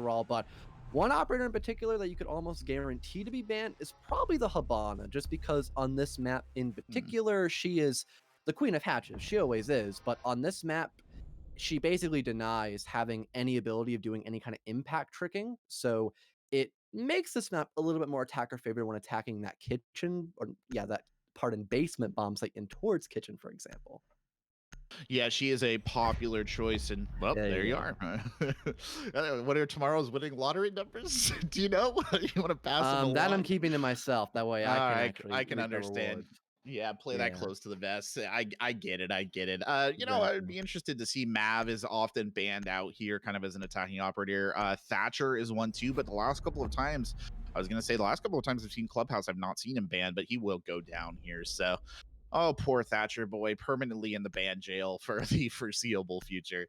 after all. But one operator in particular that you could almost guarantee to be banned is probably the Hibana, just because on this map in Hmm. particular, she is the queen of hatches. She always is. But on this map, she basically denies having any ability of doing any kind of impact tricking. So it makes this map a little bit more attacker favored when attacking that kitchen, or yeah, that part in basement bomb site in towards kitchen, for example. Yeah, she is a popular choice, and well, Yeah, there you yeah, are. What are tomorrow's winning lottery numbers? Do you know? You want to pass them that I'm along? keeping to myself. That way I can I actually can reap the understand. rewards. Yeah, play that Yeah. close to the vest. I get it. I get it. I'd Exactly. be interested to see Mav is often banned out here, kind of as an attacking operator. Thatcher is one too, but the last couple of times, I was gonna say the last couple of times I've seen Clubhouse, I've not seen him banned, but he will go down here. So, oh, poor Thatcher boy, permanently in the ban jail for the foreseeable future.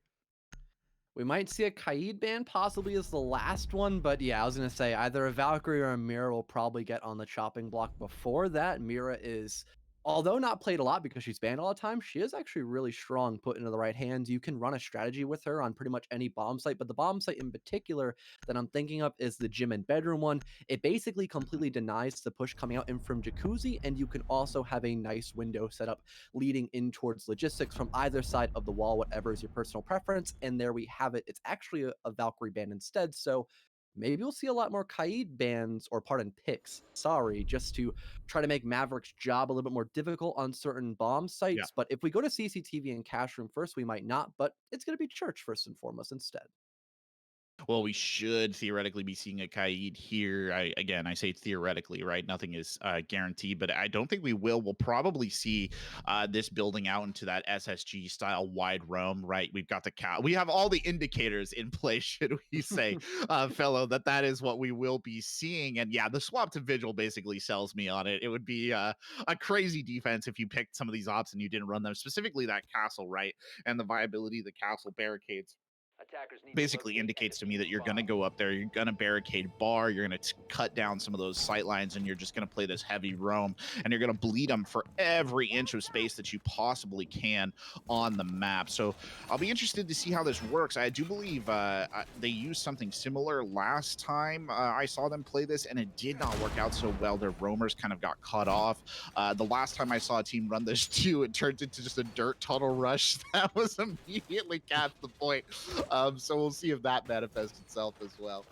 We might see a Kaid ban possibly as the last one, but yeah, I was gonna say either a Valkyrie or a Mira will probably get on the chopping block before that. Mira is, although not played a lot because she's banned all the time, she is actually really strong put into the right hands. You can run a strategy with her on pretty much any bomb site, but the bomb site in particular that I'm thinking of is the gym and bedroom one. It basically completely denies the push coming out in from Jacuzzi, and you can also have a nice window set up leading in towards logistics from either side of the wall, whatever is your personal preference. And there we have it. It's actually a Valkyrie ban instead. So maybe we'll see a lot more Kaid bans, or pardon, picks. Sorry, just to try to make Maverick's job a little bit more difficult on certain bomb Yeah. sites. But if we go to CCTV and cash room first, we might not. But it's going to be church first and foremost instead. Well, we should theoretically be seeing a Kaid here. I say theoretically, right? Nothing is guaranteed, but I don't think we will. We'll probably see this building out into that SSG style wide roam, right? We've got the cow. We have all the indicators in place, should we say, fellow, that is what we will be seeing. And yeah, the swap to Vigil basically sells me on it. It would be a crazy defense if you picked some of these ops and you didn't run them, specifically that castle, right? And the viability of the castle barricades basically indicates to me that you're going to go up there, you're going to barricade bar, you're going to cut down some of those sight lines, and you're just going to play this heavy roam, and you're going to bleed them for every inch of space that you possibly can on the map. So I'll be interested to see how this works. I do believe they used something similar last time I saw them play this, and it did not work out so well. Their roamers kind of got cut off. The last time I saw a team run this too, it turned into just a dirt tunnel rush that was immediately capped the point. So we'll see if that manifests itself as well.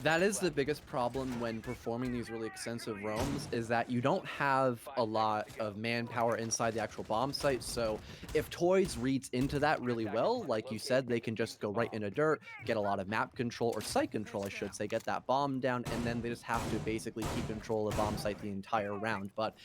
That is the biggest problem when performing these really extensive roams, is that you don't have a lot of manpower inside the actual bomb site. So if Toys reads into that really well, like you said, they can just go right into dirt, get a lot of map control, or site control, I should say, get that bomb down, and then they just have to basically keep control of the bomb site the entire round. But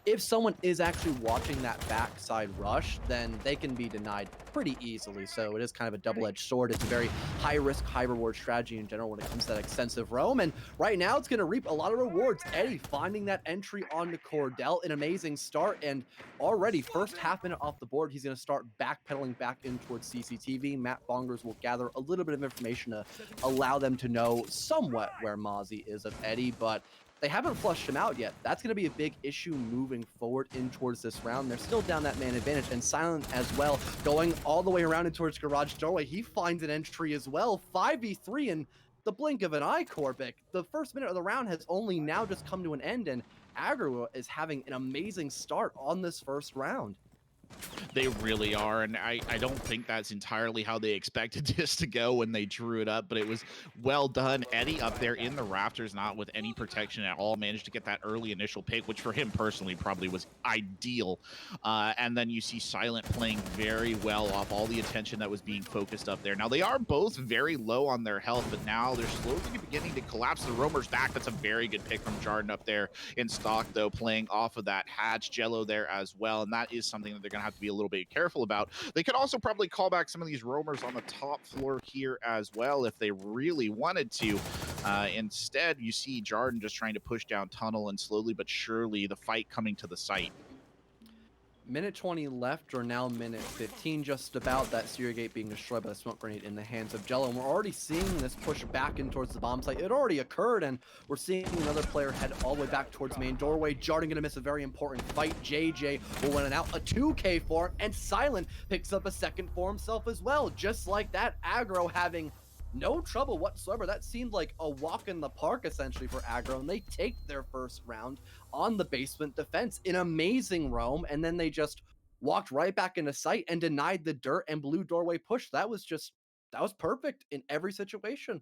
if someone is actually watching that backside rush, then they can be denied pretty easily. So it is kind of a double-edged sword. It's a very high risk, high reward strategy in general when it comes to that extensive roam. And right now it's going to reap a lot of rewards. Eddie finding that entry onto Cordell, an amazing start. And already first half minute off the board, he's going to start backpedaling back in towards CCTV. Matt Bongers will gather a little bit of information to allow them to know somewhat where Mozzie is of Eddie, but they haven't flushed him out yet. That's going to be a big issue moving forward in towards this round. They're still down that man advantage, and Silent as well, going all the way around in towards Garage Doorway. He finds an entry as well. 5v3 in the blink of an eye, Korbic. The first minute of the round has only now just come to an end, and Aggro is having an amazing start on this first round. They really are, and I don't think that's entirely how they expected this to go when they drew it up, but it was well done. Eddie up there in the rafters, not with any protection at all, managed to get that early initial pick, which for him personally probably was ideal. And then you see Silent playing very well off all the attention that was being focused up there. Now, they are both very low on their health, but now they're slowly beginning to collapse the roamers back. That's a very good pick from Jarden up there in stock, though, playing off of that hatch Jello there as well, and that is something that they're going to have to be a little bit careful about. They could also probably call back some of these roamers on the top floor here as well if they really wanted to. Instead, you see Jarden just trying to push down tunnel, and slowly but surely the fight coming to the site. Minute 20 left, or now minute 15 just about, that Seer Gate being destroyed by the smoke grenade in the hands of Jello. And we're already seeing this push back in towards the bomb site. It already occurred, and we're seeing another player head all the way back towards main doorway. Jarden gonna miss a very important fight. JJ will win it out, a 2K for him, and Silent picks up a second for himself as well. Just like that, Aggro having no trouble whatsoever. That seemed like a walk in the park essentially for Aggro, and they take their first round on the basement defense. An amazing roam, and then they just walked right back into sight and denied the dirt and blue doorway push. That was perfect in every situation.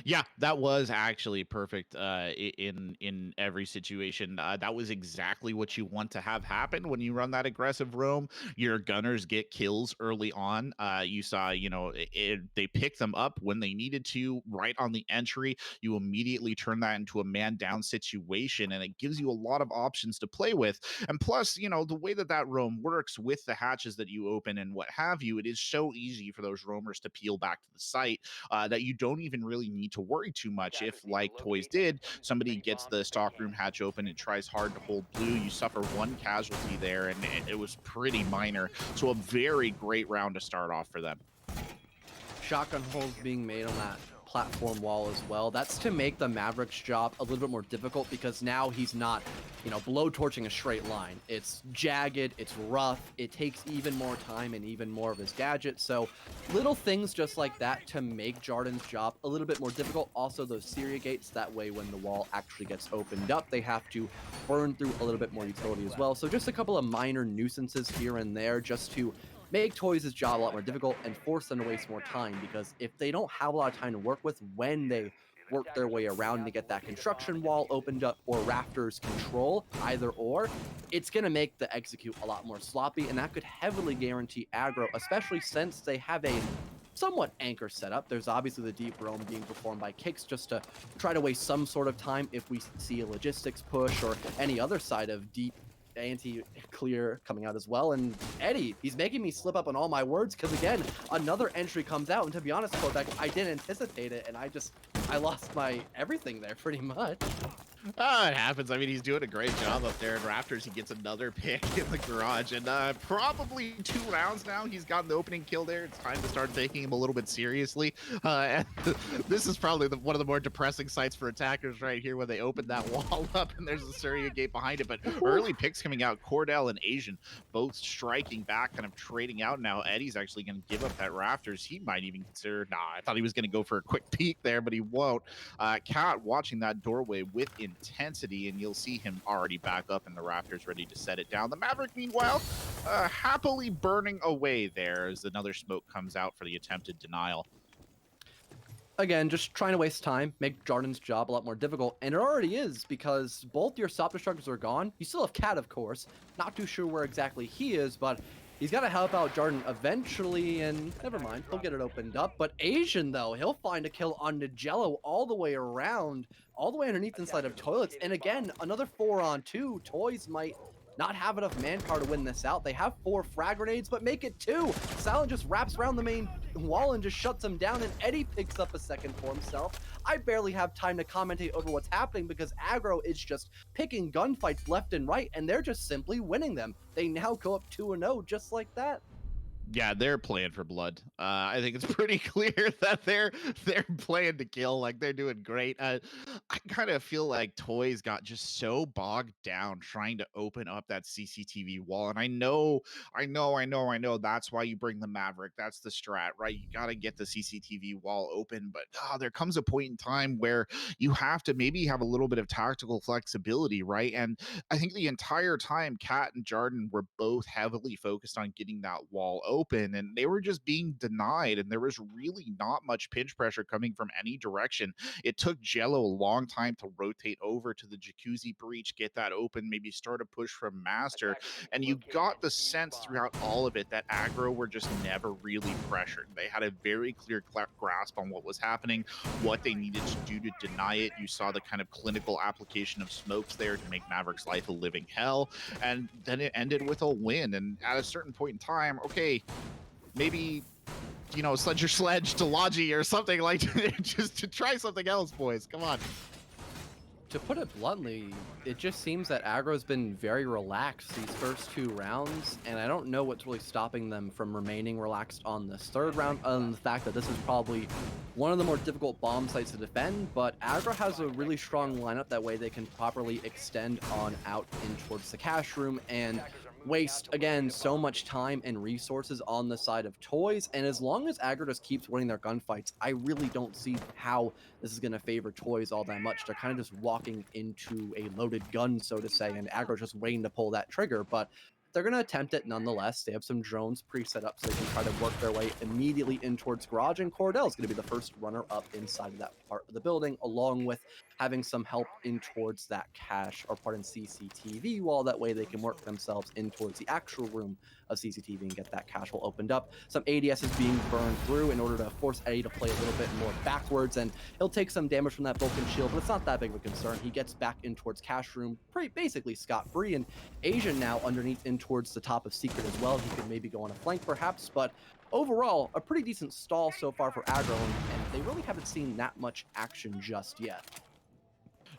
Yeah, that was actually perfect in every situation. That was exactly what you want to have happen when you run that aggressive roam. Your gunners get kills early on. You saw, they pick them up when they needed to, right on the entry. You immediately turn that into a man down situation, and it gives you a lot of options to play with. And plus, the way that that roam works with the hatches that you open and what have you, it is so easy for those roamers to peel back to the site that you don't even really need to worry too much if, like Toys did, somebody gets the stockroom hatch open and tries hard to hold blue. You suffer one casualty there, and it was pretty minor. So a very great round to start off for them. Shotgun holes being made on that platform wall as well. That's to make the Maverick's job a little bit more difficult because now he's not, blow torching a straight line. It's jagged, it's rough, it takes even more time and even more of his gadgets. So little things just like that to make Jarden's job a little bit more difficult. Also those Syria gates, that way when the wall actually gets opened up, they have to burn through a little bit more utility as well. So just a couple of minor nuisances here and there just to make Toys' job a lot more difficult and force them to waste more time, because if they don't have a lot of time to work with when they work their way around to get that construction wall opened up or rafters control, either or, it's going to make the execute a lot more sloppy, and that could heavily guarantee aggro, especially since they have a somewhat anchor setup. There's obviously the deep roam being performed by Kicks just to try to waste some sort of time if we see a logistics push or any other side of deep anti-clear coming out as well. And Eddie, he's making me slip up on all my words because, again, another entry comes out. And to be honest, Quebec, I didn't anticipate it, and I lost my everything there pretty much. It happens. I mean, he's doing a great job up there in Raptors. He gets another pick in the garage, and probably 2 rounds now. He's gotten the opening kill there. It's time to start taking him a little bit seriously. And this is probably one of the more depressing sights for attackers right here when they open that wall up and there's a Syria gate behind it. But early picks coming out, Cordell and Asian both striking back, kind of trading out. Now Eddie's actually going to give up that Raptors. He might even consider, I thought he was going to go for a quick peek there, but he won't. Cat watching that doorway with intensity, and you'll see him already back up in the Raptors ready to set it down. The Maverick, meanwhile, happily burning away there as another smoke comes out for the attempted denial. Again, just trying to waste time, make Jarden's job a lot more difficult, and it already is, because both your stop destructors are gone. You still have Cat, of course. Not too sure where exactly he is, but he's got to help out Jarden eventually, and never mind, he'll get it opened up. But Asian, though, he'll find a kill on Nigello all the way around, all the way underneath inside of toilets. And again, another 4-on-2. Toys might not have enough manpower to win this out. They have 4 frag grenades, but make it 2. Silent just wraps around the main wall and just shuts him down, and Eddie picks up a second for himself. I barely have time to commentate over what's happening because Aggro is just picking gunfights left and right, and they're just simply winning them. They now go up 2-0 just like that. Yeah, they're playing for blood. I think it's pretty clear that they're playing to kill. Like, they're doing great. I kind of feel like Toys got just so bogged down trying to open up that CCTV wall. And I know that's why you bring the Maverick. That's the strat, right? You got to get the CCTV wall open. But there comes a point in time where you have to maybe have a little bit of tactical flexibility, right? And I think the entire time, Cat and Jarden were both heavily focused on getting that wall open, and they were just being denied, and there was really not much pinch pressure coming from any direction. It took Jello a long time to rotate over to the jacuzzi breach, get that open, maybe start a push from Master, and you got the sense throughout all of it that Aggro were just never really pressured. They had a very clear grasp on what was happening, what they needed to do to deny it. You saw the kind of clinical application of smokes there to make Maverick's life a living hell, and then it ended with a win. And at a certain point in time, okay, maybe, sledge your sledge to Logi or something, like just to try something else, boys. Come on. To put it bluntly, it just seems that Aggro's been very relaxed these first 2 rounds, and I don't know what's really stopping them from remaining relaxed on this 3rd round, other than the fact that this is probably one of the more difficult bomb sites to defend. But Aggro has a really strong lineup, that way they can properly extend on out in towards the cash room, and waste, again, so much time and resources on the side of toys. And as long as Aggro just keeps winning their gunfights, I really don't see how this is going to favor toys all that much. They're kind of just walking into a loaded gun, so to say, and Aggro's just waiting to pull that trigger. But they're going to attempt it nonetheless. They have some drones pre-set up so they can try to work their way immediately in towards garage, and Cordell is going to be the first runner up inside of that part of the building, along with having some help in towards that cache, or pardon, CCTV wall. That way they can work themselves in towards the actual room of CCTV and get that cache wall opened up. Some ADS is being burned through in order to force Eddie to play a little bit more backwards, and he'll take some damage from that Vulcan shield, but it's not that big of a concern. He gets back in towards cache room basically scot-free, and Asian now underneath in towards the top of secret as well. He could maybe go on a flank perhaps, but overall a pretty decent stall so far for Aggro, and they really haven't seen that much action just yet.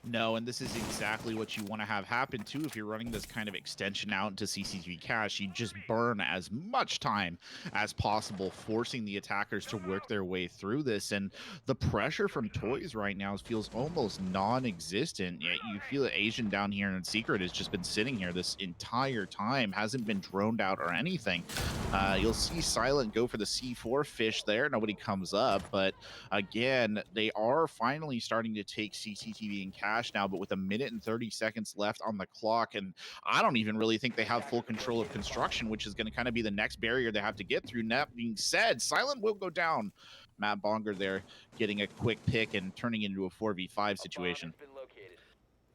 No, and this is exactly what you want to have happen too. If you're running this kind of extension out into CCTV cache, you just burn as much time as possible, forcing the attackers to work their way through this. And the pressure from toys right now feels almost non-existent. Yet you feel that Asian down here in secret has just been sitting here this entire time, hasn't been droned out or anything. You'll see Silent go for the C4 fish there. Nobody comes up, but again, they are finally starting to take CCTV and cache now, but with a minute and 30 seconds left on the clock. And I don't even really think they have full control of construction, which is going to kind of be the next barrier they have to get through. That being said, Silent will go down. Matt Bonger there getting a quick pick and turning into a 4v5 situation.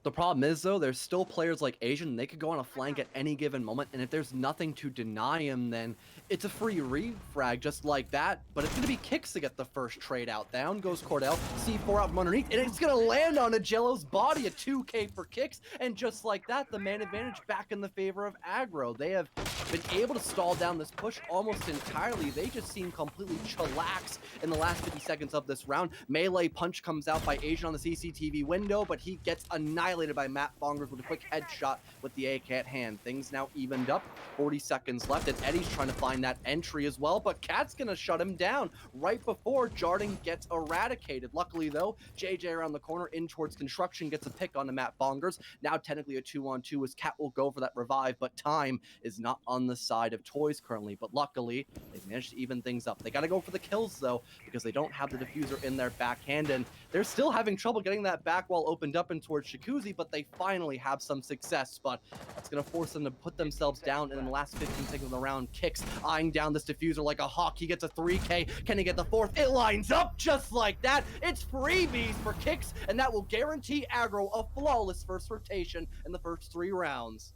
The problem is, though, there's still players like Asian. They could go on a flank at any given moment, and if there's nothing to deny him, then it's a free refrag just like that. But it's going to be Kicks to get the first trade out. Down goes Cordell, C4 out from underneath, and it's going to land on Agello's body, a 2K for Kicks. And just like that, the man advantage back in the favor of Aggro. They have been able to stall down this push almost entirely. They just seem completely chillax in the last 50 seconds of this round. Melee punch comes out by Asian on the CCTV window, but he gets annihilated by Matt Bongers with a quick headshot with the AK at hand. Things now evened up, 40 seconds left, and Eddie's trying to find that entry as well, but Cat's gonna shut him down right before Jarding gets eradicated. Luckily though, JJ around the corner in towards construction gets a pick on the Matt Bongers. Now technically a 2-on-2 as Cat will go for that revive, but time is not on the side of toys currently. But luckily, they've managed to even things up. They gotta go for the kills though, because they don't have the diffuser in their backhand, and they're still having trouble getting that back wall opened up in towards Shakuzi, but they finally have some success. But that's gonna force them to put themselves down, and in the last 15 seconds of the round, Kicks eyeing down this diffuser like a hawk. He gets a 3K. Can he get the fourth? It lines up just like that. It's freebies for Kicks, and that will guarantee Aggro a flawless first rotation in the first 3 rounds.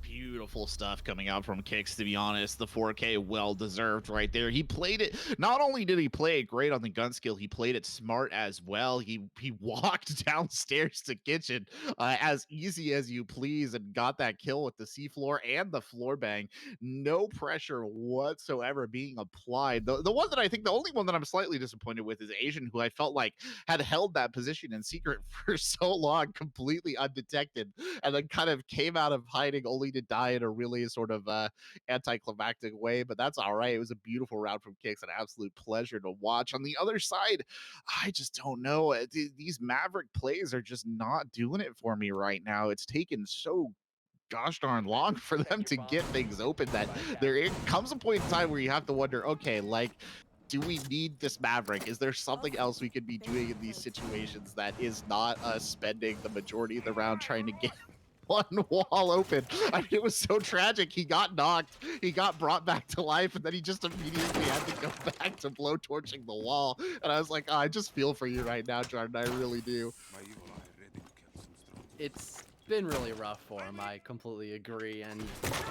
Beautiful stuff coming out from Kicks, to be honest. The 4K well deserved right there. He played it, not only did he play it great on the gun skill, he played it smart as well. He walked downstairs to kitchen as easy as you please and got that kill with the C-floor and the floor bang. No pressure whatsoever being applied. The one that I think, the only one that I'm slightly disappointed with is Asian, who I felt like had held that position in secret for so long, completely undetected, and then kind of came out of hiding only to die in a really sort of anticlimactic way. But that's all right. It was a beautiful round from Kicks, an absolute pleasure to watch. On the other side, I just don't know. These Maverick plays are just not doing it for me right now. It's taken so gosh darn long for them to get things open that there comes a point in time where you have to wonder, okay, like, do we need this Maverick? Is there something else we could be doing in these situations that is not us spending the majority of the round trying to get one wall open? I mean, it was so tragic. He got knocked, he got brought back to life, and then he just immediately had to go back to blow torching the wall. And I was like, oh, I just feel for you right now, Jordan. I really do. It's been really rough for him. I completely agree. And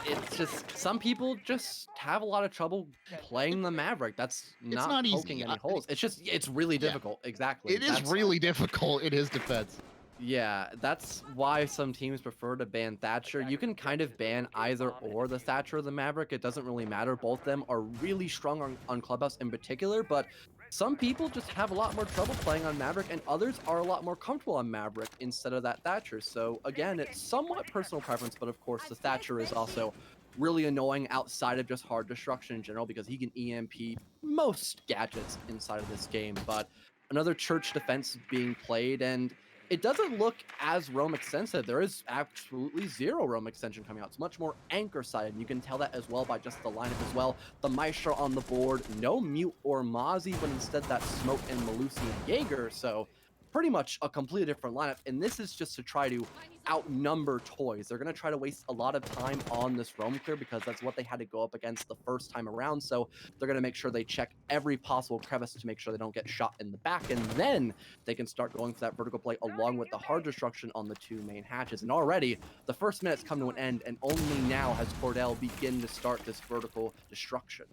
it's just, some people just have a lot of trouble playing the Maverick. That's It's not not poking easy. any holes. It's just, it's really Yeah, difficult. Exactly. it is really difficult in his defense. Yeah, that's why some teams prefer to ban Thatcher. You can kind of ban either or the Thatcher or the Maverick. It doesn't really matter. Both of them are really strong on Clubhouse in particular, but some people just have a lot more trouble playing on Maverick, and others are a lot more comfortable on Maverick instead of that Thatcher. So again, it's somewhat personal preference, but of course the Thatcher is also really annoying outside of just hard destruction in general, because he can EMP most gadgets inside of this game. But another church defense being played, and it doesn't look as roam extensive. There is absolutely zero roam extension coming out. It's much more anchor sided. You can tell that as well by just the lineup as well. The Maestro on the board, no Mute or Mozzie, but instead that Smoke and Malusi and Jaeger. So pretty much a completely different lineup. And this is just to try to outnumber Toys. They're going to try to waste a lot of time on this roam clear because that's what they had to go up against the first time around. So they're going to make sure they check every possible crevice to make sure they don't get shot in the back. And then they can start going for that vertical play along with the hard destruction on the two main hatches. And already the first minute's come to an end, and only now has Cordell begin to start this vertical destruction.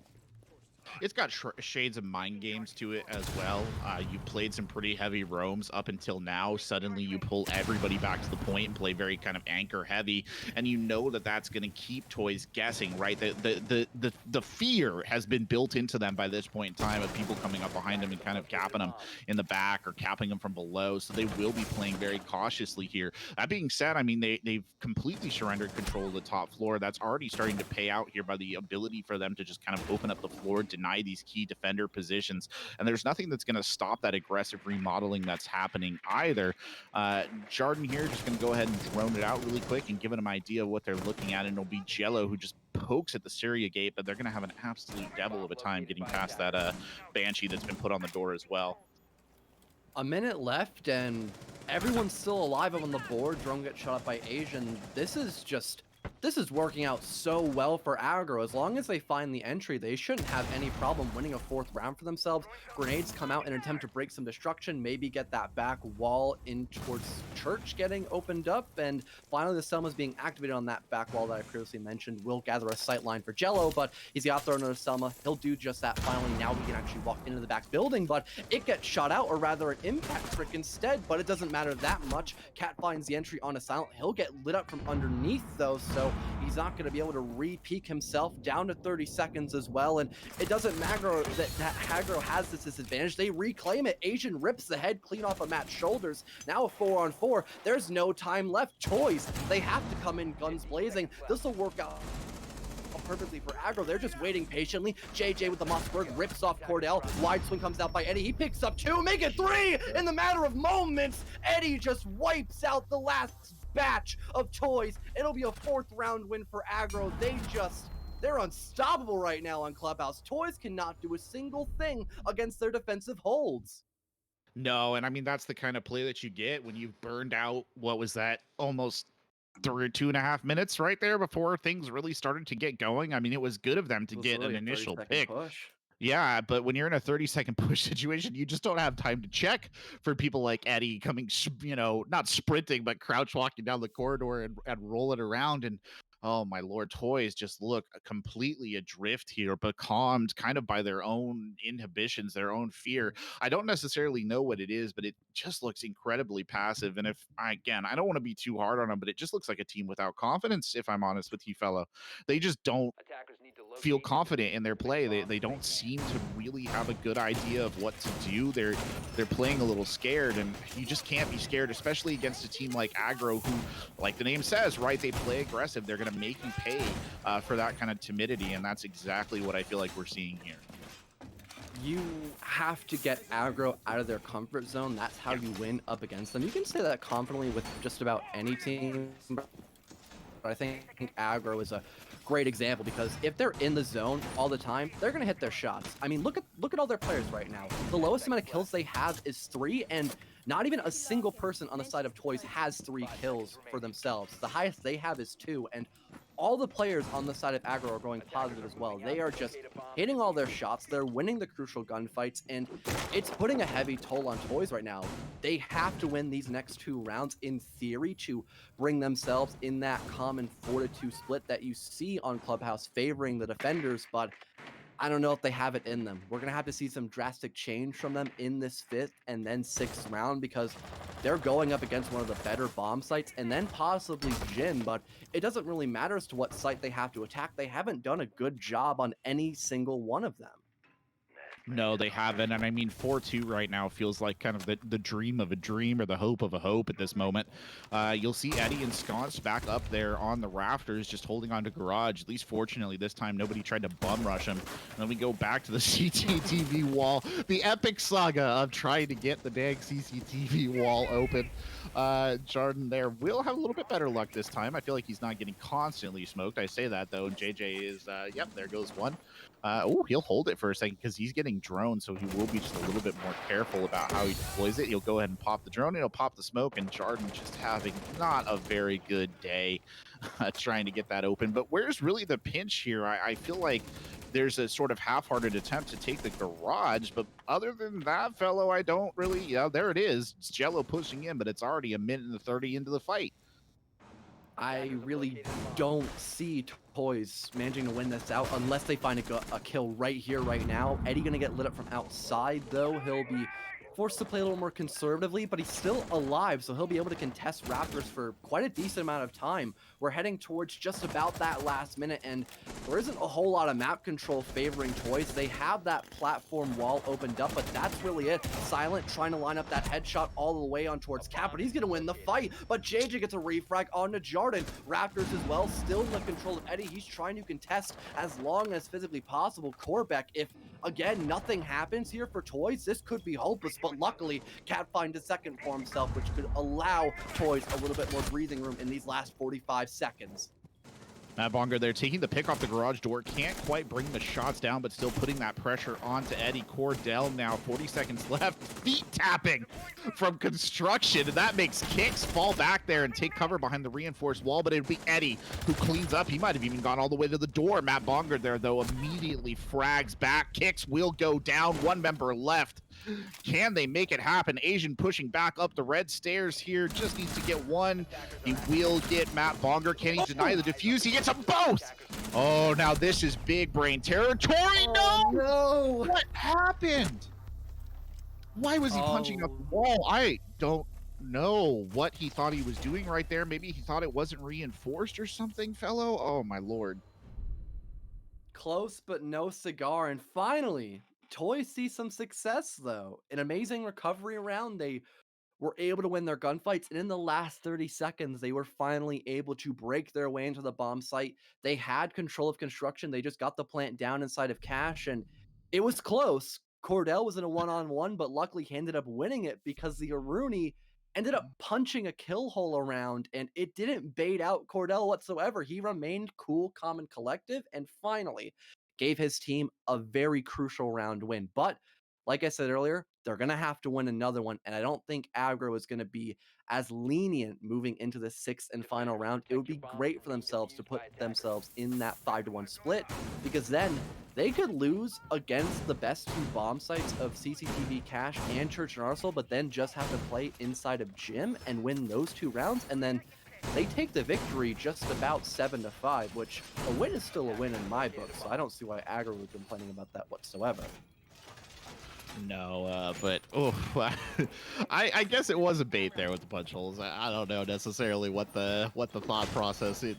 It's got shades of mind games to it as well. You played some pretty heavy roams up until now. Suddenly you pull everybody back to the point and play very kind of anchor heavy, and you know that that's going to keep Toys guessing, right? The fear has been built into them by this point in time of people coming up behind them and kind of capping them in the back or capping them from below, so they will be playing very cautiously here. That being said, I mean, they've completely surrendered control of the top floor. That's already starting to pay out here by the ability for them to just kind of open up the floor, deny these key defender positions, and there's nothing that's going to stop that aggressive remodeling that's happening either. Jarden here just going to go ahead and drone it out really quick and give them an idea of what they're looking at, and it'll be Jello who just pokes at the Syria gate, but they're going to have an absolute devil of a time getting past that Banshee that's been put on the door as well. A minute left, and everyone's still alive up on the board. Drone gets shot up by Asian. This is working out so well for Aggro. As long as they find the entry, they shouldn't have any problem winning a fourth round for themselves. Grenades come out in an attempt to break some destruction, maybe get that back wall in towards Church getting opened up, and finally the Selma's being activated on that back wall that I previously mentioned. Will gather a sight line for Jello, but he's got to throw another Selma. He'll do just that finally. Now he can actually walk into the back building, but it gets shot out, or rather an impact trick instead, but it doesn't matter that much. Cat finds the entry on a silent. He'll get lit up from underneath though, so he's not going to be able to re-peak himself, down to 30 seconds as well. And it doesn't matter that Aggro has this disadvantage. They reclaim it. Asian rips the head clean off of Matt's shoulders. Now a 4-on-4. There's no time left. Toys, they have to come in guns blazing. This will work out perfectly for Aggro. They're just waiting patiently. JJ with the Mossberg rips off Cordell. Wide swing comes out by Eddie. He picks up 2, make it 3 in the matter of moments. Eddie just wipes out the last batch of Toys. It'll be a fourth round win for Aggro. They're unstoppable right now on Clubhouse. Toys cannot do a single thing against their defensive holds. No, and I mean, that's the kind of play that you get when you've burned out, what was that, almost 2.5 minutes right there before things really started to get going. I mean, it was good of them to get an initial pick. Push. Yeah, but when you're in a 30-second push situation, you just don't have time to check for people like Eddie coming, not sprinting, but crouch walking down the corridor and roll it around. And oh my Lord, Toys just look completely adrift here, but calmed kind of by their own inhibitions, their own fear. I don't necessarily know what it is, but it just looks incredibly passive. And I don't want to be too hard on them, but it just looks like a team without confidence, if I'm honest with you, fellow. They just don't feel confident in their play. They don't seem to really have a good idea of what to do. They're playing a little scared, and you just can't be scared, especially against a team like Aggro, who, like the name says, right, they play aggressive. They're going to make you pay for that kind of timidity, and that's exactly what I feel like we're seeing here. You have to get Aggro out of their comfort zone. That's how you win up against them. You can say that confidently with just about any team, but I think Aggro is a great example, because if they're in the zone all the time, they're going to hit their shots. I mean, look at all their players right now. The lowest amount of kills they have is 3, and not even a single person on the side of Toys has 3 kills for themselves. The highest they have is 2, and all the players on the side of Aggro are going positive as well. They are just hitting all their shots. They're winning the crucial gunfights, and it's putting a heavy toll on Toys right now. They have to win these next 2 rounds in theory to bring themselves in that common 4-2 split that you see on Clubhouse favoring the defenders, but I don't know if they have it in them. We're going to have to see some drastic change from them in this 5th and then 6th round, because they're going up against one of the better bomb sites, and then possibly Jin, but it doesn't really matter as to what site they have to attack. They haven't done a good job on any single one of them. No, they haven't. And I mean, 4-2 right now feels like kind of the dream of a dream or the hope of a hope at this moment. You'll see Eddie ensconced back up there on the rafters, just holding on to Garage. At least fortunately, this time nobody tried to bum rush him. And then we go back to the CCTV wall. The epic saga of trying to get the dang CCTV wall open. Jordan there will have a little bit better luck this time. I feel like he's not getting constantly smoked. I say that, though. And JJ is, yep, there goes one. Oh, he'll hold it for a second because he's getting drone, so he will be just a little bit more careful about how he deploys it. He'll go ahead and pop the drone, and he'll pop the smoke, and Jordan just having not a very good day trying to get that open. But where's really the pinch here? I feel like there's a sort of half-hearted attempt to take the garage, but other than that, fellow, I don't really, yeah, there it is. It's Jello pushing in, but it's already a minute and 30 into the fight. I really don't see Toys managing to win this out unless they find a kill right here, right now. Eddie gonna get lit up from outside, though. He'll be forced to play a little more conservatively, but he's still alive, so he'll be able to contest Raptors for quite a decent amount of time. We're heading towards just about that last minute, and there isn't a whole lot of map control favoring Toys. They have that platform wall opened up, but that's really it. Silent trying to line up that headshot all the way on towards Cap, but he's going to win the fight. But JJ gets a refrag onto Jordan. Raptors as well, still in the control of Eddie. He's trying to contest as long as physically possible. Corbeck, if again nothing happens here for Toys, this could be hopeless, but luckily Cat finds a second for himself, which could allow Toys a little bit more breathing room in these last 45 seconds. Matt Bonger there taking the pick off the garage door. Can't quite bring the shots down, but still putting that pressure onto Eddie. Cordell now, 40 seconds left. Feet tapping from construction, and that makes Kicks fall back there and take cover behind the reinforced wall, but it'll be Eddie who cleans up. He might have even gone all the way to the door. Matt Bonger there, though, immediately frags back. Kicks will go down. One member left. Can they make it happen? Asian pushing back up the red stairs here. Just needs to get one. He will get Matt Bonger. Can he deny the defuse? He gets them both. Oh, now this is big brain territory. Oh, no! What happened? Why was he punching up the wall? I don't know what he thought he was doing right there. Maybe he thought it wasn't reinforced or something, fellow. Oh, my Lord. Close, but no cigar. And finally, Toys see some success, though. An amazing recovery round. They were able to win their gunfights, and in the last 30 seconds, they were finally able to break their way into the bomb site. They had control of construction. They just got the plant down inside of Cash, and it was close. Cordell was in a one-on-one, but luckily he ended up winning it because the Aruni ended up punching a kill hole around, and it didn't bait out Cordell whatsoever. He remained cool, calm, and collective, and finally gave his team a very crucial round win. But like I said earlier, they're going to have to win another one, and I don't think Aggro is going to be as lenient moving into the sixth and final round. It would be great for themselves to put themselves in that 5-1 split, because then they could lose against the best two bomb sites of CCTV Cash and Church and Arsenal, but then just have to play inside of Gym and win those two rounds, and then they take the victory just about 7-5, which a win is still a win in my book, so I don't see why Aggro would be complaining about that whatsoever. No, but oh, I guess it was a bait there with the punch holes. I don't know necessarily what the thought process. It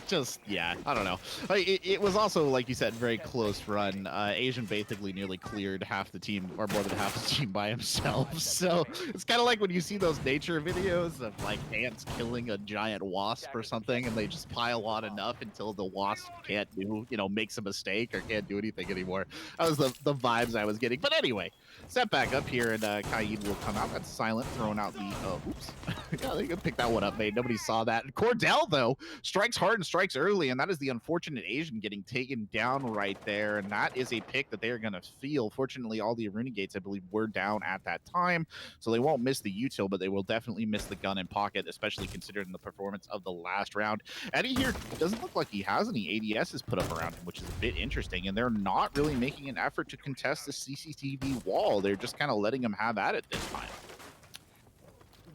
just, yeah, I don't know. It was also, like you said, very close run. Asian basically nearly cleared half the team, or more than half the team, by himself. So it's kind of like when you see those nature videos of like ants killing a giant wasp or something, and they just pile on enough until the wasp can't do, makes a mistake or can't do anything anymore. That was the vibes I was getting. But anyway. Step back up here, and Kaid will come out. That's Silent, throwing out the, oops. Yeah, they can pick that one up, mate. Nobody saw that. And Cordell, though, strikes hard and strikes early, and that is the unfortunate Asian getting taken down right there, and that is a pick that they are going to feel. Fortunately, all the Aruna gates, I believe, were down at that time, so they won't miss the util, but they will definitely miss the gun and pocket, especially considering the performance of the last round. Eddie here doesn't look like he has any ADSs put up around him, which is a bit interesting, and they're not really making an effort to contest the CCTV wall. They're just kind of letting him have at it this time.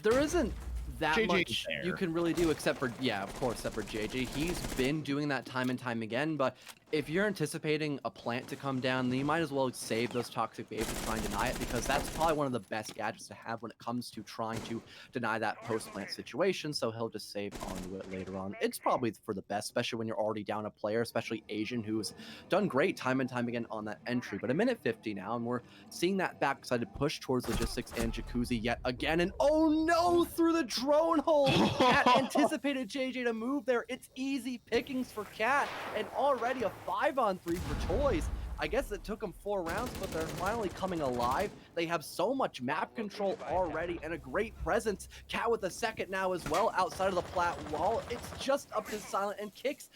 There isn't that JJ much you can really do except for, yeah, of course, except for JJ. He's been doing that time and time again, but if you're anticipating a plant to come down, then you might as well save those toxic waves to try and deny it, because that's probably one of the best gadgets to have when it comes to trying to deny that post-plant situation, so he'll just save onto it later on. It's probably for the best, especially when you're already down a player, especially Asian, who's done great time and time again on that entry. But a minute 50 now, and we're seeing that backside push towards Logistics and Jacuzzi yet again, and oh no, through the drone hole! Cat anticipated JJ to move there. It's easy pickings for Cat, and already a 5-on-3 for Toys. I guess it took them 4 rounds, but they're finally coming alive. They have so much map control already and a great presence. Cat with a second now as well outside of the plat wall. It's just up to Silent and Kicks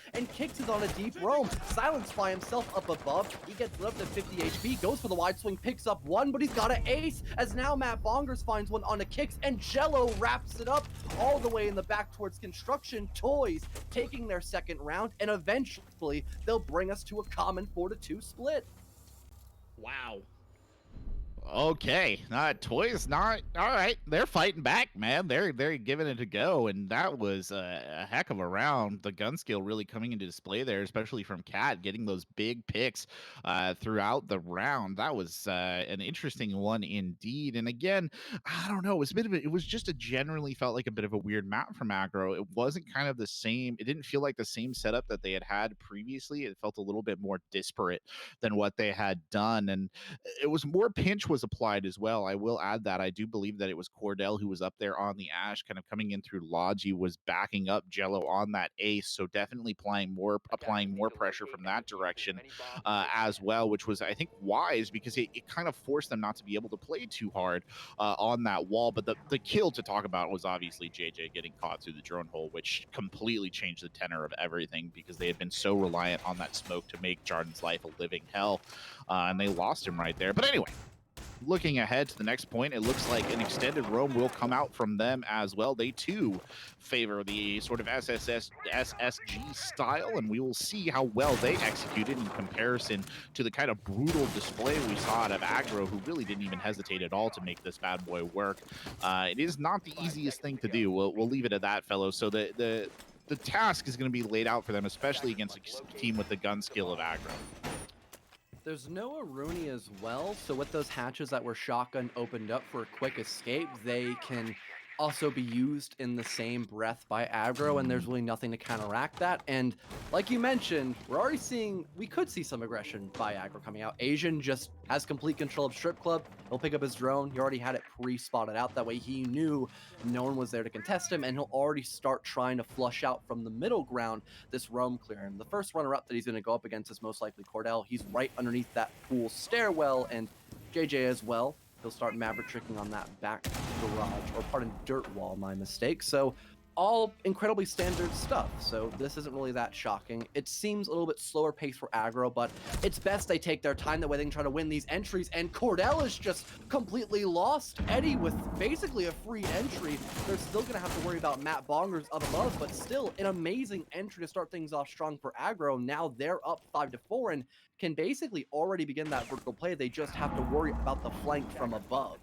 is on a deep roam. Silence by himself up above. He gets lit up to 50 HP, goes for the wide swing, picks up one, but he's got an ace as now Matt Bongers finds one on a Kicks, and Jello wraps it up all the way in the back towards construction. Toys taking their second round, and eventually they'll bring us to a common 4-2 split. Wow. Okay, Toys not all right. They're fighting back, man. They're giving it a go, and that was a heck of a round. The gun skill really coming into display there, especially from Cat, getting those big picks throughout the round. That was an interesting one indeed. And again, I don't know. It was a bit of it was just a generally felt like a bit of a weird map from Aggro. It wasn't kind of the same. It didn't feel like the same setup that they had previously. It felt a little bit more disparate than what they had done, and it was more pinch was applied as well. I will add that I do believe that it was Cordell who was up there on the Ash, kind of coming in through Logi, was backing up Jello on that ace, so definitely applying more pressure from that direction as well, which was I think wise because it kind of forced them not to be able to play too hard on that wall. But the kill to talk about was obviously JJ getting caught through the drone hole, which completely changed the tenor of everything because they had been so reliant on that smoke to make Jarden's life a living hell, and they lost him right there. But anyway, looking ahead to the next point, it looks like an extended roam will come out from them as well. They too favor the sort of SSG style, and we will see how well they executed in comparison to the kind of brutal display we saw out of Aggro, who really didn't even hesitate at all to make this bad boy work. It is not the easiest thing to do. We'll leave it at that, fellows. So the task is going to be laid out for them, especially against a team with the gun skill of Aggro. There's no Aruni as well, so with those hatches that were shotgun opened up for a quick escape, they can also be used in the same breath by Aggro, and there's really nothing to counteract that. And like you mentioned, we could see some aggression by Aggro coming out. Asian just has complete control of Strip Club. He'll pick up his drone. He already had it pre-spotted out. That way he knew no one was there to contest him, and he'll already start trying to flush out from the middle ground this roam clear. And the first runner-up that he's going to go up against is most likely Cordell. He's right underneath that pool stairwell, and JJ as well. He'll start maverick tricking on that back garage, or pardon, dirt wall, my mistake. So all incredibly standard stuff, so this isn't really that shocking. It seems a little bit slower pace for Aggro, but it's best they take their time, that way they can try to win these entries, and Cordell is just completely lost. Eddie with basically a free entry. They're still going to have to worry about Matt Bongers up above, but still an amazing entry to start things off strong for Aggro. Now they're up 5-4 and can basically already begin that vertical play. They just have to worry about the flank from above.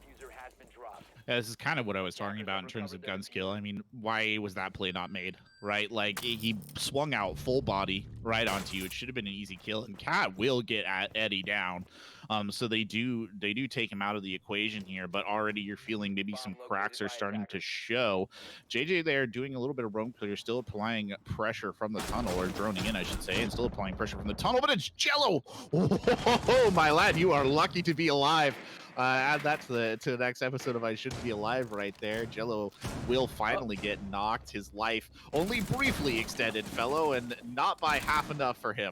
Yeah, this is kind of what I was talking about in terms of gun skill. I mean, why was that play not made, right? Like, he swung out full body right onto you. It should have been an easy kill, and Cat will get Eddie down. So they do take him out of the equation here, but already you're feeling maybe some cracks are starting to show. JJ there doing a little bit of roam clear, still applying pressure from the tunnel, or droning in, I should say, and still applying pressure from the tunnel, but it's Jello! Oh, my lad, you are lucky to be alive. Add that to the next episode of I Shouldn't Be Alive right there. Jello will finally get knocked. His life only briefly extended, fellow, and not by half enough for him.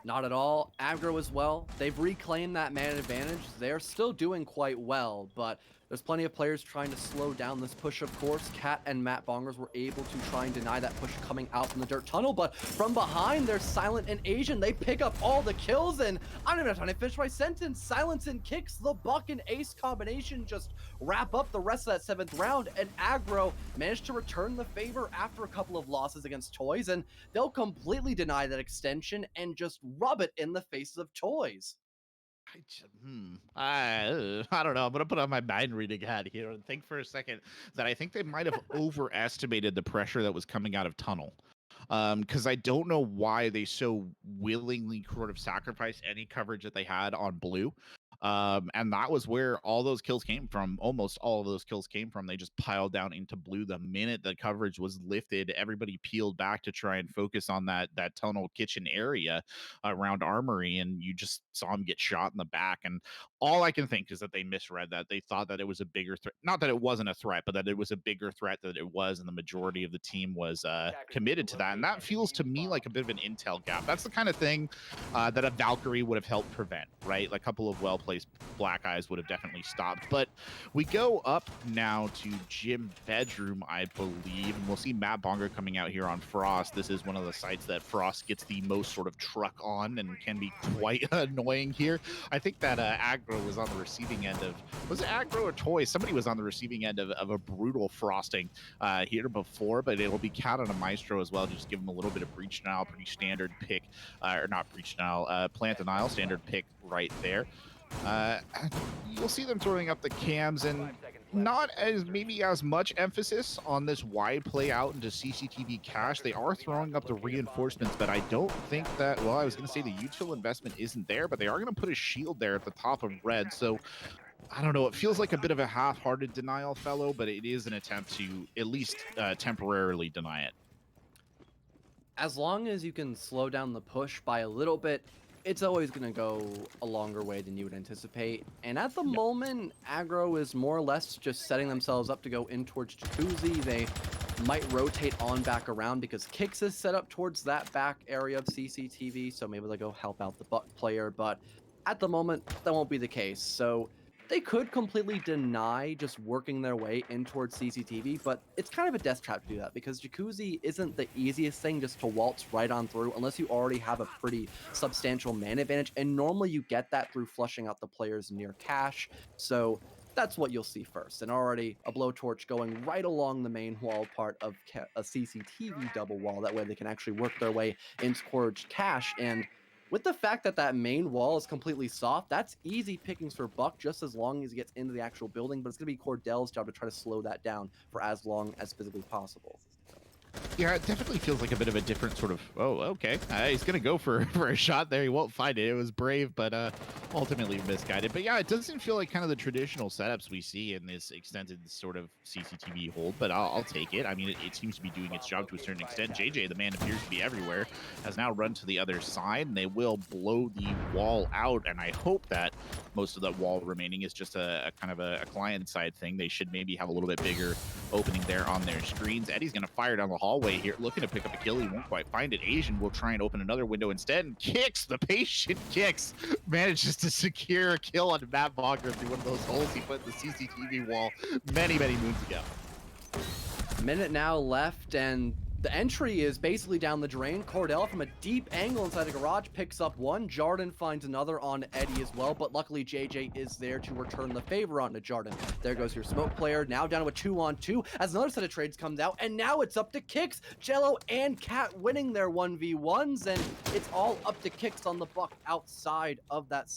Not at all. Aggro as well. They've reclaimed that man advantage. They're still doing quite well, but there's plenty of players trying to slow down this push, of course. Cat and Matt Bongers were able to try and deny that push coming out from the dirt tunnel, but from behind, there's Silent and Asian. They pick up all the kills, and I don't even have time to finish my sentence. Silence and Kicks, the Buck and Ace combination just wrap up the rest of that 7th round, and Aggro managed to return the favor after a couple of losses against Toys, and they'll completely deny that extension and just rub it in the faces of Toys. I don't know. I'm going to put on my mind reading hat here and think for a second that I think they might have overestimated the pressure that was coming out of tunnel. because I don't know why they so willingly sort of sacrificed any coverage that they had on blue. And that was where all those kills came from. Almost all of those kills came from. They just piled down into blue the minute the coverage was lifted. Everybody peeled back to try and focus on that tunnel kitchen area around Armory, and you just saw him get shot in the back. And all I can think is that they misread that. They thought that it was a bigger threat. Not that it wasn't a threat, but that it was a bigger threat than it was, and the majority of the team was committed to that. And that feels to me like a bit of an intel gap. That's the kind of thing that a Valkyrie would have helped prevent, right? A couple of well placed Black Eyes would have definitely stopped. But we go up now to Gym Bedroom, I believe, and we'll see Matt Bonga coming out here on Frost. This is one of the sites that Frost gets the most sort of truck on and can be quite annoying here. I think that Aggro was on the receiving end of, was it Aggro or Toy? Somebody was on the receiving end of a brutal frosting here before, but it'll be Cat on a Maestro as well. Just give him a little bit of breach denial, pretty standard pick, or not breach denial, plant denial, standard pick right there. You'll see them throwing up the cams, and not as maybe as much emphasis on this wide play out into CCTV cache. They are throwing up the reinforcements, but I don't think that, well, I was going to say the util investment isn't there, but they are going to put a shield there at the top of red. So I don't know. It feels like a bit of a half-hearted denial, fellow, but it is an attempt to at least temporarily deny it. As long as you can slow down the push by a little bit, it's always going to go a longer way than you would anticipate. And at the Yep. moment, Aggro is more or less just setting themselves up to go in towards Jacuzzi. They might rotate on back around because Kix is set up towards that back area of CCTV, so maybe they'll go help out the Buck player, but at the moment, that won't be the case. So they could completely deny just working their way in towards CCTV, but it's kind of a death trap to do that because Jacuzzi isn't the easiest thing just to waltz right on through unless you already have a pretty substantial man advantage. And normally you get that through flushing out the players near cache. So that's what you'll see first. And already a blowtorch going right along the main wall part of a CCTV double wall. That way they can actually work their way into towards cache. And with the fact that that main wall is completely soft, that's easy pickings for Buck just as long as he gets into the actual building, but it's going to be Cordell's job to try to slow that down for as long as physically possible. Yeah, it definitely feels like a bit of a different sort of. Oh, okay. He's gonna go for for a shot there. He won't find it. It was brave, but ultimately misguided. But yeah, it doesn't feel like kind of the traditional setups we see in this extended sort of CCTV hold. But I'll take it. I mean, it seems to be doing its job to a certain extent. JJ, the man appears to be everywhere, has now run to the other side, and they will blow the wall out. And I hope that most of that wall remaining is just a kind of a client side thing. They should maybe have a little bit bigger opening there on their screens. Eddie's gonna fire down the hallway here, looking to pick up a kill. He won't quite find it. Asian will try and open another window instead, and Kix, the patient Kix, manages to secure a kill on Matt Bogger through one of those holes he put in the CCTV wall many moons ago. Minute now left, and the entry is basically down the drain. Cordell from a deep angle inside the garage picks up one. Jarden finds another on Eddie as well, but luckily JJ is there to return the favor onto Jarden. There goes your smoke player, now down to a 2-on-2 as another set of trades comes out, and now it's up to Kix, Jello, and Cat winning their 1v1s, and it's all up to Kix on the Buck outside of that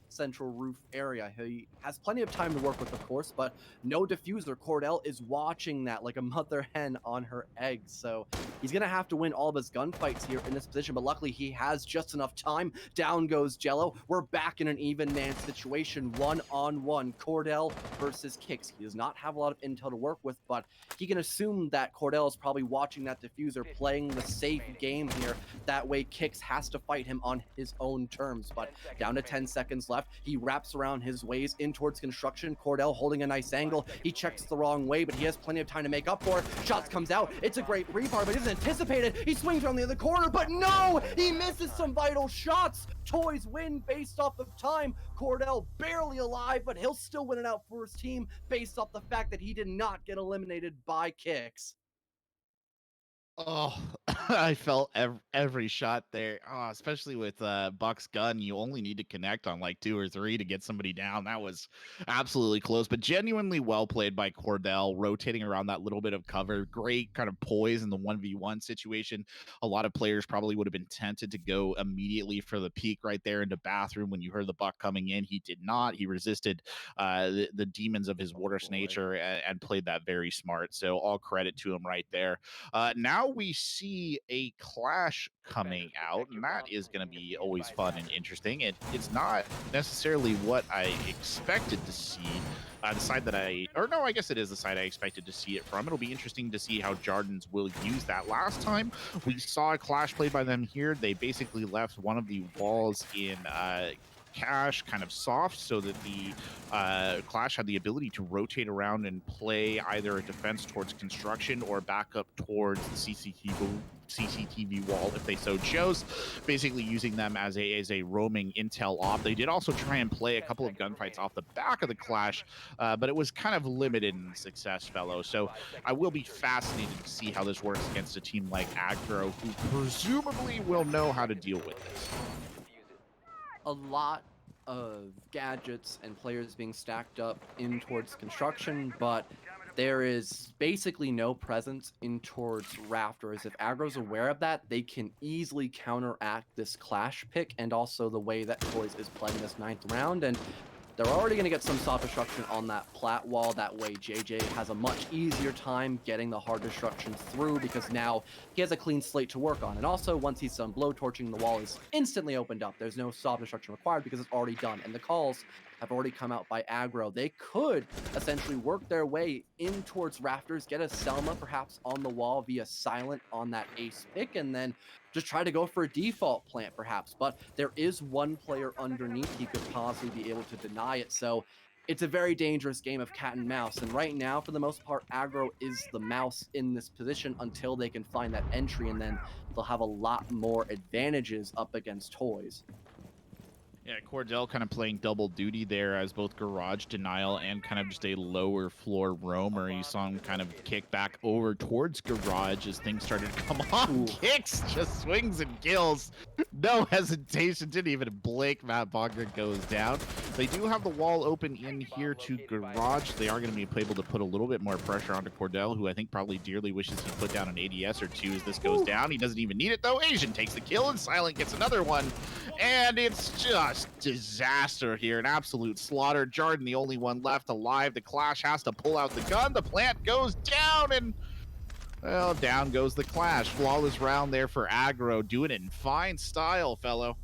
central roof area. He has plenty of time to work with, of course, but no diffuser. Cordell is watching that like a mother hen on her eggs, so he's gonna have to win all of his gunfights here in this position, but luckily he has just enough time. Down goes Jello. We're back in an even man situation, 1-on-1. Cordell versus Kix. He does not have a lot of intel to work with, but he can assume that Cordell is probably watching that diffuser, playing the safe game here. That way Kix has to fight him on his own terms, but down to 10 seconds left. He wraps around his ways in towards construction. Cordell holding a nice angle. He checks the wrong way, but he has plenty of time to make up for it. Shots comes out. It's a great pre-fire, but he doesn't anticipate it. He swings around the other corner, but no! He misses some vital shots. Toys win based off of time. Cordell barely alive, but he'll still win it out for his team based off the fact that he did not get eliminated by Kix. Oh, I felt every shot there. Oh, especially with Buck's gun, you only need to connect on like 2 or 3 to get somebody down. That was absolutely close, but genuinely well played by Cordell, rotating around that little bit of cover. Great kind of poise in the 1v1 situation. A lot of players probably would have been tempted to go immediately for the peek right there into bathroom when you heard the Buck coming in. He did not. He resisted the demons of his Warder's nature and played that very smart. So all credit to him right there. Now we see be a clash coming out, and that is going to be always fun and interesting. It's not necessarily what I expected to see. The side that I guess it is the side I expected to see it from. It'll be interesting to see how Jardins will use that. Last time we saw a clash played by them here, they basically left one of the walls in cache kind of soft so that the Clash had the ability to rotate around and play either a defense towards construction or back up towards the CCTV wall if they so chose, basically using them as a roaming intel op. They did also try and play a couple of gunfights off the back of the Clash, but it was kind of limited in success, fellow. So I will be fascinated to see how this works against a team like Aggro, who presumably will know how to deal with this. A lot of gadgets and players being stacked up in towards construction, but there is basically no presence in towards rafters. If Aggro's aware of that, they can easily counteract this clash pick and also the way that Toys is playing this 9th round. And they're already going to get some soft destruction on that plat wall. That way, JJ has a much easier time getting the hard destruction through because now he has a clean slate to work on. And also, once he's done blowtorching, the wall is instantly opened up. There's no soft destruction required because it's already done. And the calls have already come out by Aggro. They could essentially work their way in towards rafters, get a Selma perhaps on the wall via silent on that ace pick, and then just try to go for a default plant perhaps. But there is one player underneath he could possibly be able to deny it. So it's a very dangerous game of cat and mouse. And right now, for the most part, Aggro is the mouse in this position until they can find that entry, and then they'll have a lot more advantages up against Toys. Yeah, Cordell kind of playing double duty there as both garage denial and kind of just a lower floor roamer. You saw him kind of kick back over towards garage as things started to come on. Kicks, just swings and kills. No hesitation, didn't even blink. Matt Bogner goes down. They do have the wall open in here to garage. They are going to be able to put a little bit more pressure onto Cordell, who I think probably dearly wishes he put down an ADS or two as this goes down. He doesn't even need it though. Asian takes the kill and Silent gets another one. And it's just disaster here, an absolute slaughter. Jordan, the only one left alive. The Clash has to pull out the gun. The plant goes down, and well, down goes the Clash. Flawless round there for Aggro, doing it in fine style, fellow.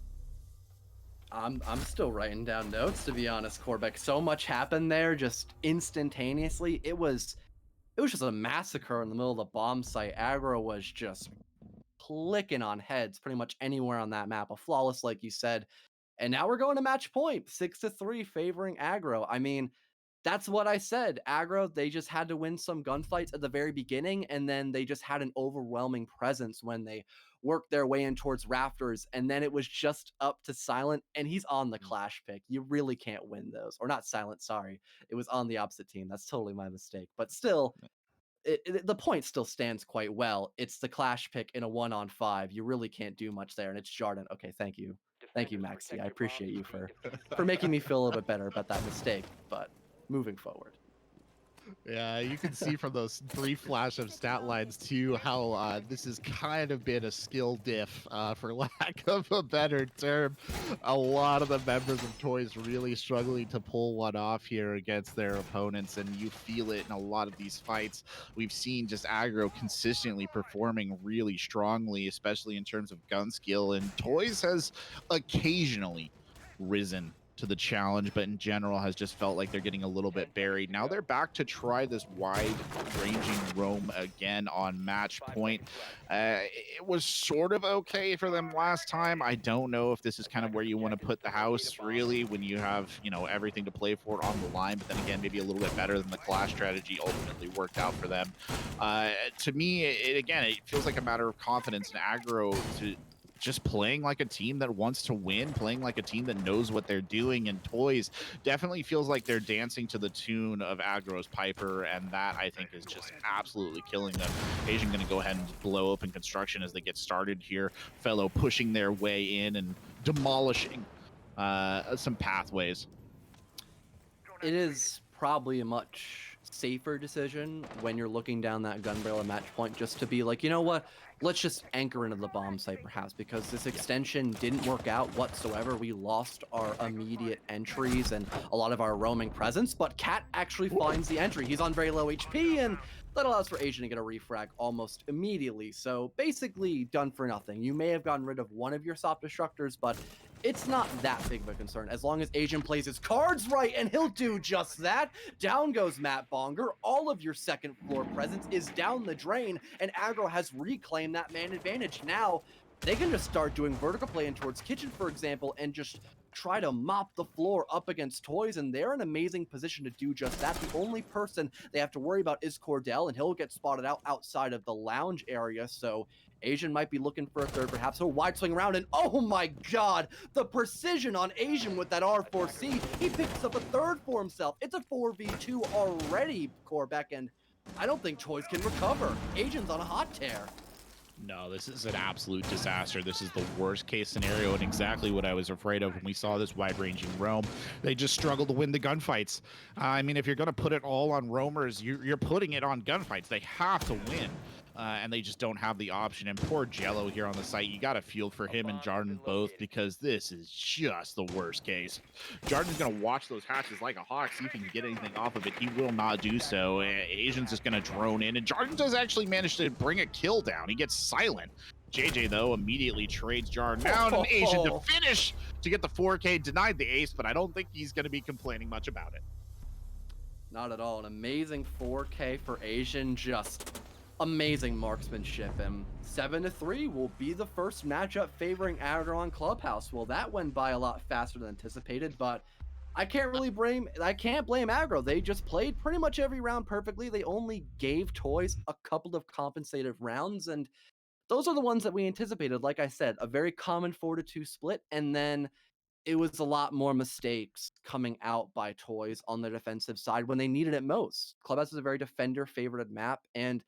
I'm still writing down notes, to be honest, Corbeck. So much happened there just instantaneously. It was just a massacre in the middle of the bomb site. Aggro was just clicking on heads pretty much anywhere on that map. A flawless, like you said. And now we're going to match point, 6-3, favoring Aggro. I mean, that's what I said. Aggro, they just had to win some gunfights at the very beginning, and then they just had an overwhelming presence when they worked their way in towards rafters, and then it was just up to Silent, and he's on the Clash pick. You really can't win those. Or not Silent, sorry. It was on the opposite team. That's totally my mistake. But still, the point still stands quite well. It's the Clash pick in a 1-on-5. You really can't do much there, and it's Jardin. Okay, thank you. Thank you, Maxi. I appreciate you for making me feel a little bit better about that mistake, but moving forward. Yeah, you can see from those 3 flash of stat lines too how this has kind of been a skill diff, for lack of a better term. A lot of the members of Toys really struggling to pull one off here against their opponents, and you feel it in a lot of these fights. We've seen just Aggro consistently performing really strongly, especially in terms of gun skill, and Toys has occasionally risen to the challenge, but in general has just felt like they're getting a little bit buried. Now they're back to try this wide-ranging roam again on match point. It was sort of okay for them last time. I don't know if this is kind of where you want to put the house, really, when you have, you know, everything to play for on the line, but then again, maybe a little bit better than the Clash strategy ultimately worked out for them. To me, it feels like a matter of confidence in Aggro to just playing like a team that wants to win, playing like a team that knows what they're doing, and Toys definitely feels like they're dancing to the tune of Aggro's Piper, and that I think is just absolutely killing them. Asian going to go ahead and blow open construction as they get started here. Fellow pushing their way in and demolishing some pathways. It is probably a much safer decision when you're looking down that gun barrel at match point just to be like, you know what? Let's just anchor into the bomb site perhaps because this Yeah. extension didn't work out whatsoever. We lost our immediate entries and a lot of our roaming presence, but Cat actually finds the entry. He's on very low HP and that allows for Asian to get a refrag almost immediately. So basically done for nothing. You may have gotten rid of one of your soft destructors, but it's not that big of a concern as long as Asian plays his cards right, and he'll do just that. Down goes Matt Bonger. All of your second floor presence is down the drain, and Aggro has reclaimed that man advantage. Now, they can just start doing vertical play in towards kitchen, for example, and just try to mop the floor up against toys, and they're in an amazing position to do just that. The only person they have to worry about is Cordell, and he'll get spotted out outside of the lounge area, so Asian might be looking for a third, perhaps a wide swing around, and oh my god, the precision on Asian with that R4C. He picks up a third for himself. It's a 4v2 already, Corbeck, and I don't think Toys can recover. Asian's on a hot tear. No, this is an absolute disaster. This is the worst case scenario and exactly what I was afraid of when we saw this wide-ranging roam. They just struggle to win the gunfights. I mean, if you're going to put it all on roamers, you're putting it on gunfights. They have to win. And they just don't have the option. And poor Jello here on the site, you got to feel for him and Jordan both because this is just the worst case. Jordan's going to watch those hatches like a hawk, see if he can get anything off of it. He will not do so. Asian's just going to drone in, and Jordan does actually manage to bring a kill down. He gets silent. JJ, though, immediately trades Jordan down, and Asian to finish to get the 4K, denied the ace, but I don't think he's going to be complaining much about it. Not at all. An amazing 4K for Asian, just amazing marksmanship. And 7-3 will be the first matchup favoring Aggro on Clubhouse. Well, that went by a lot faster than anticipated, but I can't blame Aggro. They just played pretty much every round perfectly. They only gave Toys a couple of compensative rounds, and those are the ones that we anticipated. Like I said, a very common 4-2 split, and then it was a lot more mistakes coming out by Toys on the defensive side when they needed it most. Clubhouse is a very defender-favorited map, and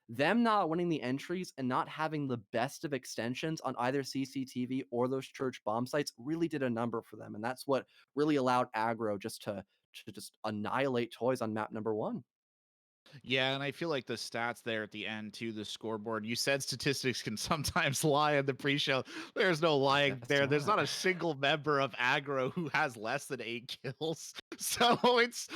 them not winning the entries and not having the best of extensions on either CCTV or those church bomb sites really did a number for them, and that's what really allowed Aggro just to just annihilate Toys on map number 1. Yeah, and I feel like the stats there at the end too, the scoreboard. You said statistics can sometimes lie in the pre-show. There's no lying That's there. There's not not. a single member of Aggro who has less than 8 kills. So it's,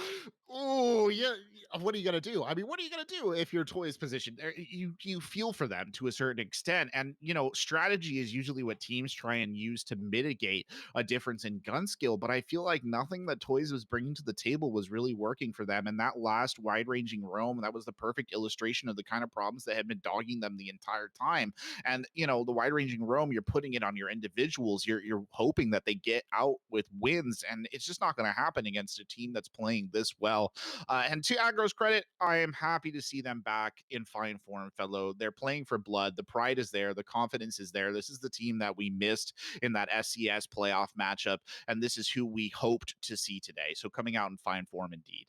oh yeah. What are you gonna do? I mean, what are you gonna do if your toy is positioned? You feel for them to a certain extent, and strategy is usually what teams try and use to mitigate a difference in gun skill. But I feel like nothing that Toys was bringing to the table was really working for them. And that last wide-ranging roam, that was the perfect illustration of the kind of problems that had been dogging them the entire time. And the wide-ranging roam, you're putting it on your individuals. You're hoping that they get out with wins, and it's just not going to happen against a team that's playing this well. And to Aggro's credit, I am happy to see them back in fine form, fellow. They're playing for blood. The pride is there. The confidence is there. This is the team that we missed in that SCS playoff matchup, and this is who we hoped to see today. So coming out in fine form indeed.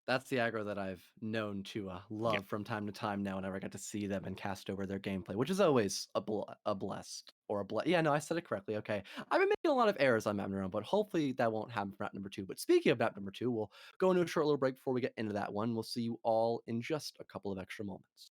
That's the aggro that I've known to Yeah. love from time to time now whenever I get to see them and cast over their gameplay, which is always a blessed or a bless. Yeah, no, I said it correctly. Okay. I've been making a lot of errors on map number 1, but hopefully that won't happen for map number 2. But speaking of map number 2, we'll go into a short little break before we get into that one. We'll see you all in just a couple of extra moments.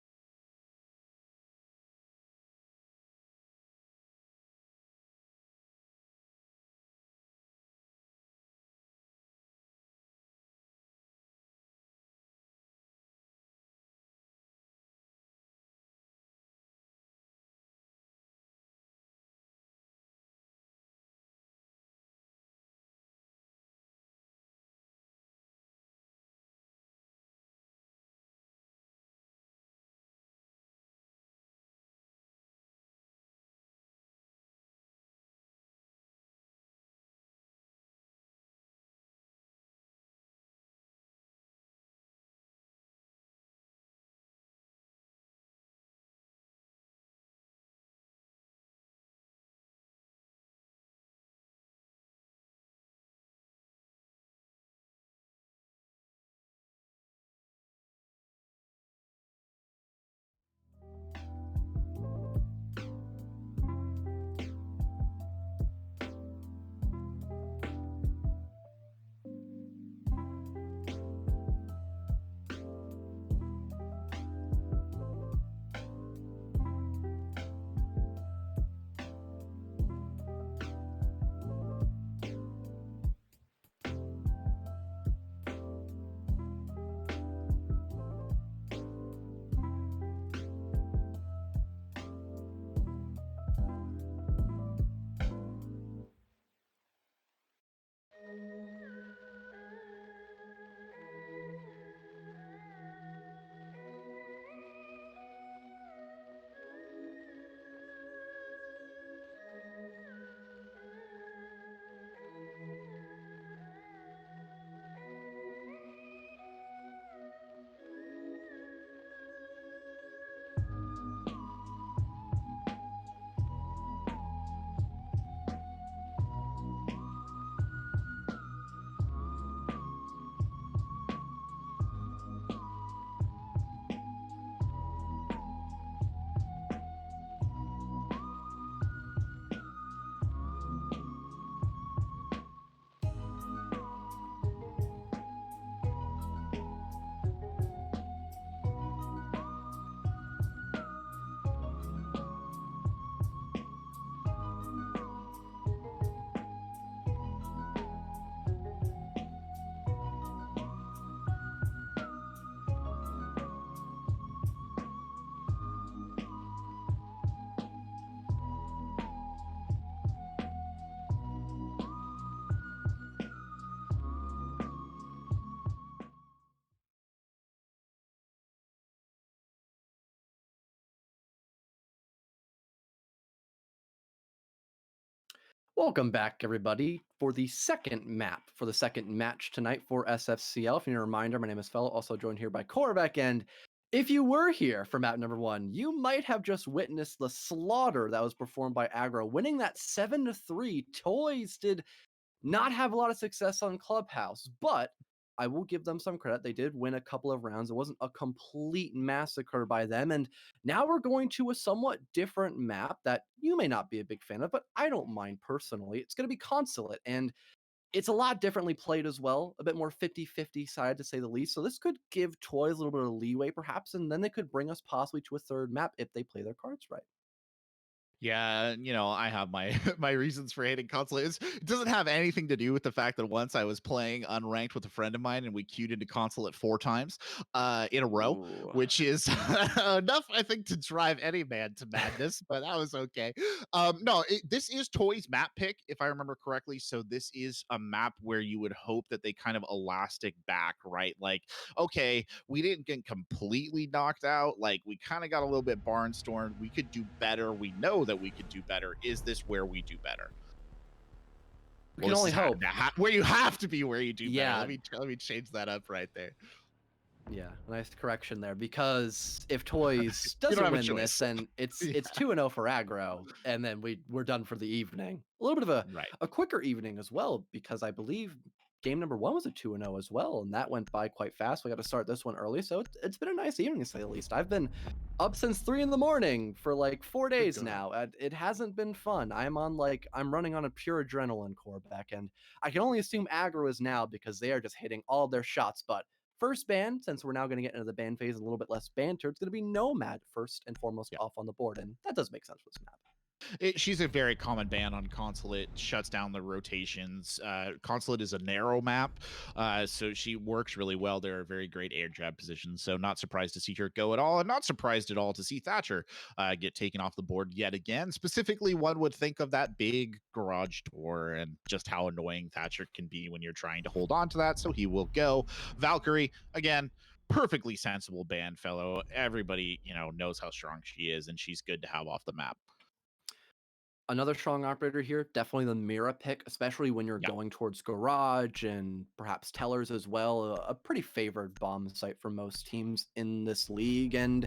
Welcome back, everybody, for the second map for the second match tonight for SFCL. If you need a reminder, my name is Fellow, also joined here by Korvac. And if you were here for map number one, you might have just witnessed the slaughter that was performed by Aggro, winning that 7-3. Toys did not have a lot of success on Clubhouse, but I will give them some credit. They did win a couple of rounds. It wasn't a complete massacre by them. And now we're going to a somewhat different map that you may not be a big fan of, but I don't mind personally. It's going to be Consulate, and it's a lot differently played as well, a bit more 50-50 side to say the least. So this could give Toys a little bit of leeway perhaps, and then they could bring us possibly to a third map if they play their cards right. Yeah, I have my my reasons for hating Consulate. It doesn't have anything to do with the fact that once I was playing unranked with a friend of mine and we queued into Consulate 4 times in a row, Ooh. which is enough, I think, to drive any man to madness. But that was okay. No, this is Toy's map pick, if I remember correctly. So this is a map where you would hope that they kind of elastic back, right? Like, okay, we didn't get completely knocked out. Like, we kind of got a little bit barnstormed. We could do better. We know that we could do better. Is this where we do better? We can only hope. Where you have to be where you do Yeah. better. Let me change that up right there. Yeah, nice correction there, because if Toys don't doesn't have a win choice. this, then it's Yeah. it's 2-0 for Aggro, and then we're done for the evening. A little bit of Right. a quicker evening as well, because I believe game number one was a 2-0 as well, and that went by quite fast. We got to start this one early, so it's been a nice evening to say the least. I've been up since 3 in the morning for like 4 days God. now. It hasn't been fun. I'm running on a pure adrenaline core back, and I can only assume Aggro is now because they are just hitting all their shots, but first ban, since we're now going to get into the ban phase, a little bit less banter, it's going to be Nomad first and foremost off on the board, and that does make sense for this map. She's a very common ban on Consulate, shuts down the rotations. Consulate is a narrow map, so she works really well. There are very great air jab positions, so not surprised to see her go at all, and not surprised at all to see Thatcher get taken off the board yet again. Specifically, one would think of that big garage door and just how annoying Thatcher can be when you're trying to hold on to that, so he will go. Valkyrie, again, perfectly sensible ban, Fellow. Everybody, knows how strong she is, and she's good to have off the map. Another strong operator here, definitely the Mira pick, especially when you're going towards Garage and perhaps Tellers as well. A pretty favored bomb site for most teams in this league, and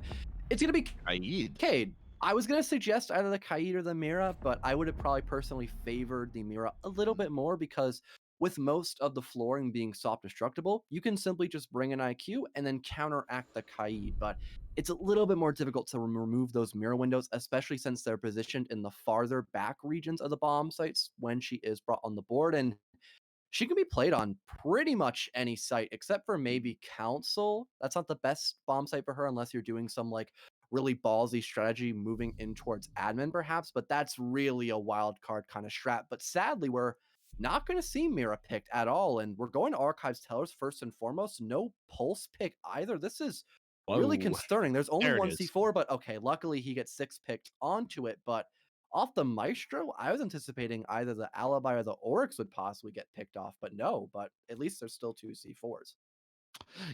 it's going to be Cade. I was going to suggest either the Kaid or the Mira, but I would have probably personally favored the Mira a little bit more because with most of the flooring being soft destructible, you can simply just bring an IQ and then counteract the Kaid. But it's a little bit more difficult to remove those mirror windows, especially since they're positioned in the farther back regions of the bomb sites when she is brought on the board. And she can be played on pretty much any site except for maybe Council. That's not the best bomb site for her unless you're doing some like really ballsy strategy moving in towards admin perhaps, but that's really a wild card kind of strat. But sadly, we're not going to see Mira picked at all, and we're going to Archives Tellers first and foremost. No Pulse pick either. This is really concerning. There's only one C4, but okay, luckily he gets 6 picked onto it, but off the Maestro, I was anticipating either the Alibi or the Oryx would possibly get picked off, but no, but at least there's still 2 C4s.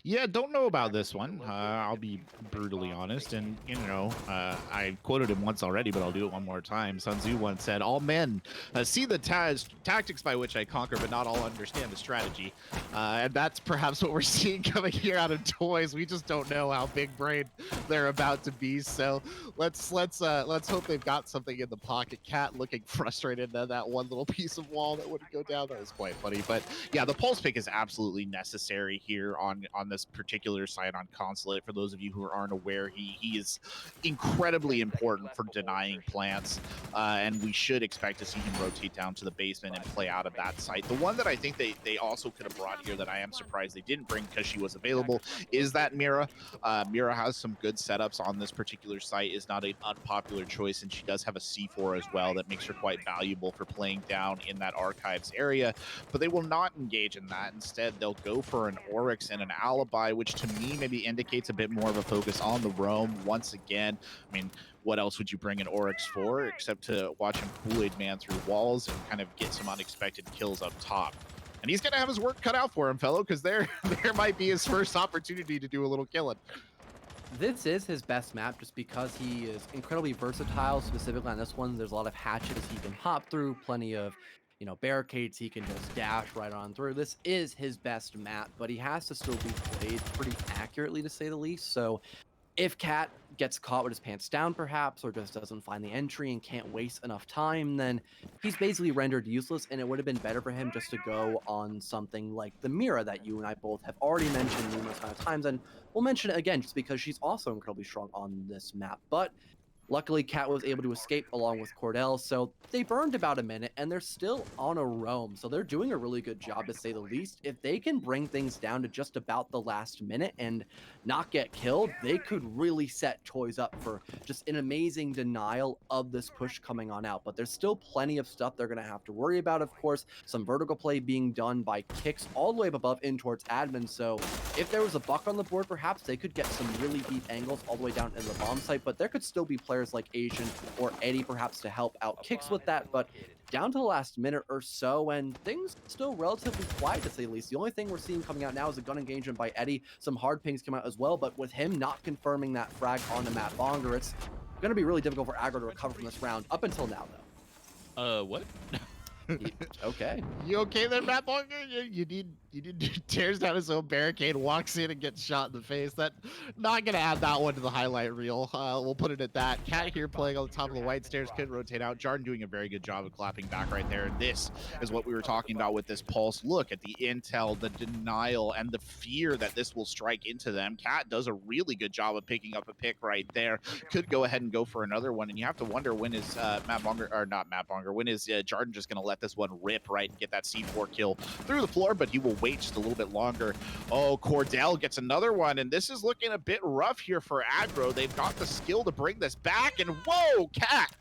Yeah, don't know about this one. I'll be brutally honest. And, I quoted him once already, but I'll do it one more time. Sun Tzu once said, all men see the tactics by which I conquer, but not all understand the strategy. And that's perhaps what we're seeing coming here out of Toys. We just don't know how big brain they're about to be. So let's hope they've got something in the pocket. Cat looking frustrated at that one little piece of wall that wouldn't go down. That was quite funny. But yeah, the pulse pick is absolutely necessary here on this particular site on Consulate. For those of you who aren't aware, he is incredibly important for denying plants, and we should expect to see him rotate down to the basement and play out of that site. The one that I think they also could have brought here that I am surprised they didn't bring because she was available is that Mira. Mira has some good setups on this particular site, is not an unpopular choice, and she does have a C4 as well that makes her quite valuable for playing down in that archives area, but they will not engage in that. Instead, they'll go for an Oryx and an Alibi, which to me maybe indicates a bit more of a focus on the roam once again. I mean, what else would you bring an Oryx for except to watch him Kool-Aid Man through walls and kind of get some unexpected kills up top? And he's going to have his work cut out for him, Fellow, because there might be his first opportunity to do a little killing. This is his best map just because he is incredibly versatile. Specifically on this one, there's a lot of hatches he can hop through, plenty of, barricades he can just dash right on through. This is his best map, but he has to still be played pretty accurately to say the least. So if Cat gets caught with his pants down, perhaps, or just doesn't find the entry and can't waste enough time, then he's basically rendered useless. And it would have been better for him just to go on something like the Mira that you and I both have already mentioned numerous amount of times. And we'll mention it again just because she's also incredibly strong on this map. But luckily, Cat was able to escape along with Cordell, so they burned about a minute, and they're still on a roam. So they're doing a really good job, to say the least. If they can bring things down to just about the last minute and not get killed, they could really set Toys up for just an amazing denial of this push coming on out. But there's still plenty of stuff they're going to have to worry about, of course. Some vertical play being done by kicks all the way up above in towards admin. So if there was a buck on the board, perhaps they could get some really deep angles all the way down in the bomb site, but there could still be players like Asian or Eddie perhaps to help out kicks with that. But down to the last minute or so, and things still relatively quiet to say the least. The only thing we're seeing coming out now is a gun engagement by Eddie. Some hard pings come out as well, but with him not confirming that frag onto Matt Bonger, it's going to be really difficult for Aggro to recover from this round up until now, though. What? Okay. You okay there, Matt Bonker? You need tears down his own barricade, walks in and gets shot in the face. That not gonna add that one to the highlight reel. We'll put it at that. Cat here playing on the top of the white stairs, couldn't rotate out. Jarden doing a very good job of clapping back right there. And this is what we were talking about with this pulse. Look at the intel, the denial, and the fear that this will strike into them. Cat does a really good job of picking up a pick right there. Could go ahead and go for another one, and you have to wonder when is Matt Bonger, or not Matt Bonger, when is Jarden just gonna let this one rip right and get that C4 kill through the floor, but he will wait just a little bit longer. Oh, Cordell gets another one, and this is looking a bit rough here for Aggro. They've got the skill to bring this back, and whoa, Cat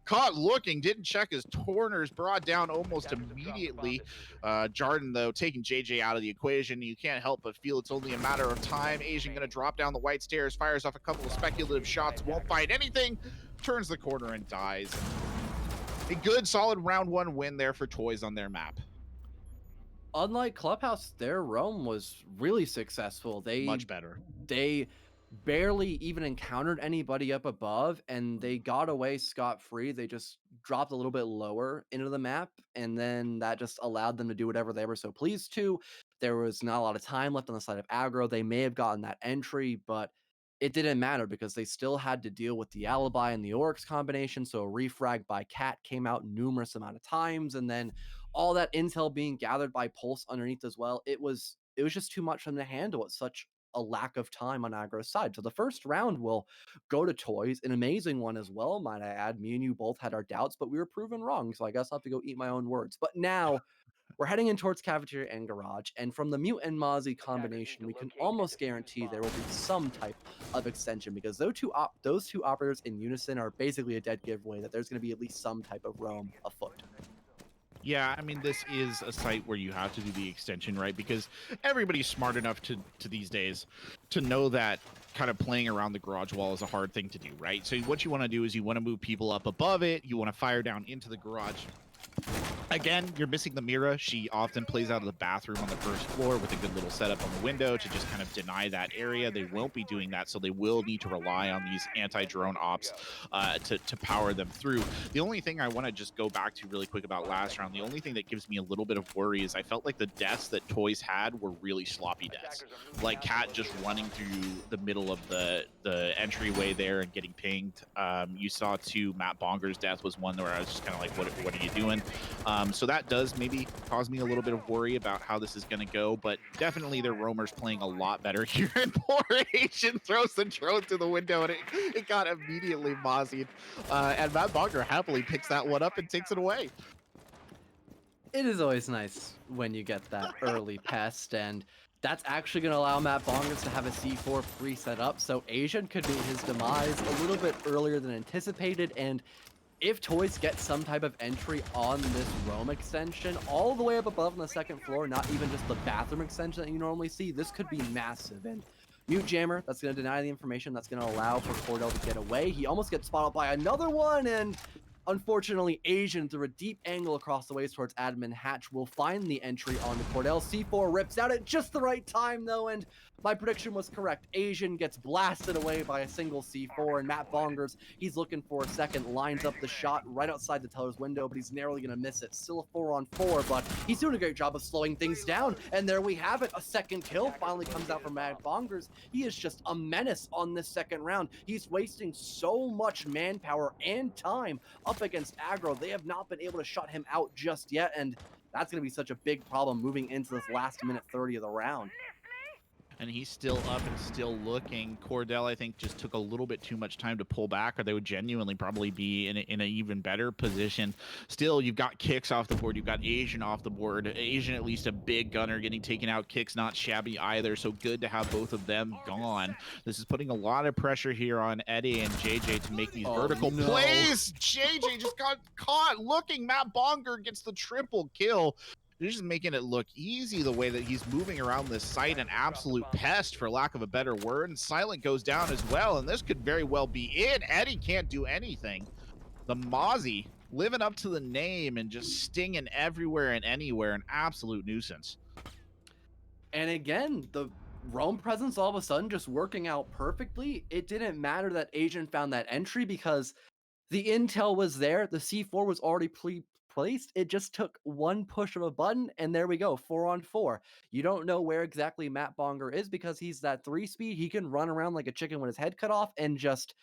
caught looking, didn't check his corners, brought down almost immediately. Jarden, though, taking JJ out of the equation. You can't help but feel it's only a matter of time. Asian going to drop down the white stairs, fires off a couple of speculative shots, won't find anything, turns the corner and dies. A good, solid round one win there for Toys on their map. Unlike Clubhouse, their roam was really successful. Much better. They barely even encountered anybody up above, and they got away scot-free. They just dropped a little bit lower into the map, and then that just allowed them to do whatever they were so pleased to. There was not a lot of time left on the side of Aggro. They may have gotten that entry, but it didn't matter because they still had to deal with the alibi and the Oryx combination. So a refrag by Cat came out numerous amount of times, and then all that intel being gathered by Pulse underneath as well. It was just too much for them to handle at such a lack of time on Aggro's side. So the first round will go to Toys, an amazing one as well, might I add. Me and you both had our doubts, but we were proven wrong. So I guess I'll have to go eat my own words. But now we're heading in towards Cafeteria and Garage, and from the Mute and Mozzie combination, we can almost guarantee there will be some type of extension because those two operators in unison are basically a dead giveaway that there's going to be at least some type of roam afoot. Yeah, I mean, this is a site where you have to do the extension, right? Because everybody's smart enough to these days to know that kind of playing around the garage wall is a hard thing to do, right? So what you want to do is you want to move people up above it. You want to fire down into the garage. Again, you're missing the Mira. She often plays out of the bathroom on the first floor with a good little setup on the window to just kind of deny that area. They won't be doing that, so they will need to rely on these anti-drone ops to power them through. The only thing I want to just go back to really quick about last round, the only thing that gives me a little bit of worry is I felt like the deaths that Toys had were really sloppy deaths. Like Cat just running through the middle of the entryway there and getting pinged. You saw too, Matt Bonger's death was one where I was just kind of like, what are you doing? So that does maybe cause me a little bit of worry about how this is going to go, but definitely their roamers playing a lot better here. And poor Asian throws the drone through the window, and it got immediately mozzied. And Matt Bonger happily picks that one up and takes it away. It is always nice when you get that early pest, and that's actually going to allow Matt Bongers to have a C4 pre-set up, so Asian could meet his demise a little bit earlier than anticipated, and if Toys get some type of entry on this roam extension, all the way up above on the second floor, not even just the bathroom extension that you normally see, this could be massive. And Mute Jammer, that's going to deny the information, that's going to allow for Cordell to get away. He almost gets spotted by another one, and Unfortunately, Asian through a deep angle across the waist towards admin hatch will find the entry on the Cordell. C4 rips out at just the right time though, and my prediction was correct. Asian gets blasted away by a single C4, and Matt Bongers, he's looking for a second, lines up the shot right outside the teller's window, but he's narrowly going to miss it. Still a 4-on-4, but he's doing a great job of slowing things down, and there we have it. A second kill finally comes out from Matt Bongers. He is just a menace on this second round. He's wasting so much manpower and time up against Aggro. They have not been able to shut him out just yet, and that's going to be such a big problem moving into this last minute 30 of the round. And he's still up and still looking. Cordell, I think, just took a little bit too much time to pull back, or they would genuinely probably be in an even better position. Still, you've got Kicks off the board. You've got Asian off the board. Asian, at least a big gunner, getting taken out. Kicks not shabby either, so good to have both of them gone. This is putting a lot of pressure here on Eddie and JJ to make these vertical plays. JJ just got caught looking. Matt Bonger gets the triple kill. They're just making it look easy the way that he's moving around this site, an absolute pest, for lack of a better word. And Silent goes down as well, and this could very well be it. Eddie can't do anything. The Mozzie living up to the name and just stinging everywhere and anywhere, an absolute nuisance. And again, the Rome presence all of a sudden just working out perfectly. It didn't matter that Asian found that entry because the intel was there. The C4 was already placed. It just took one push of a button, and there we go, 4-on-4. You don't know where exactly Matt Bonger is because he's that 3-speed. He can run around like a chicken with his head cut off and just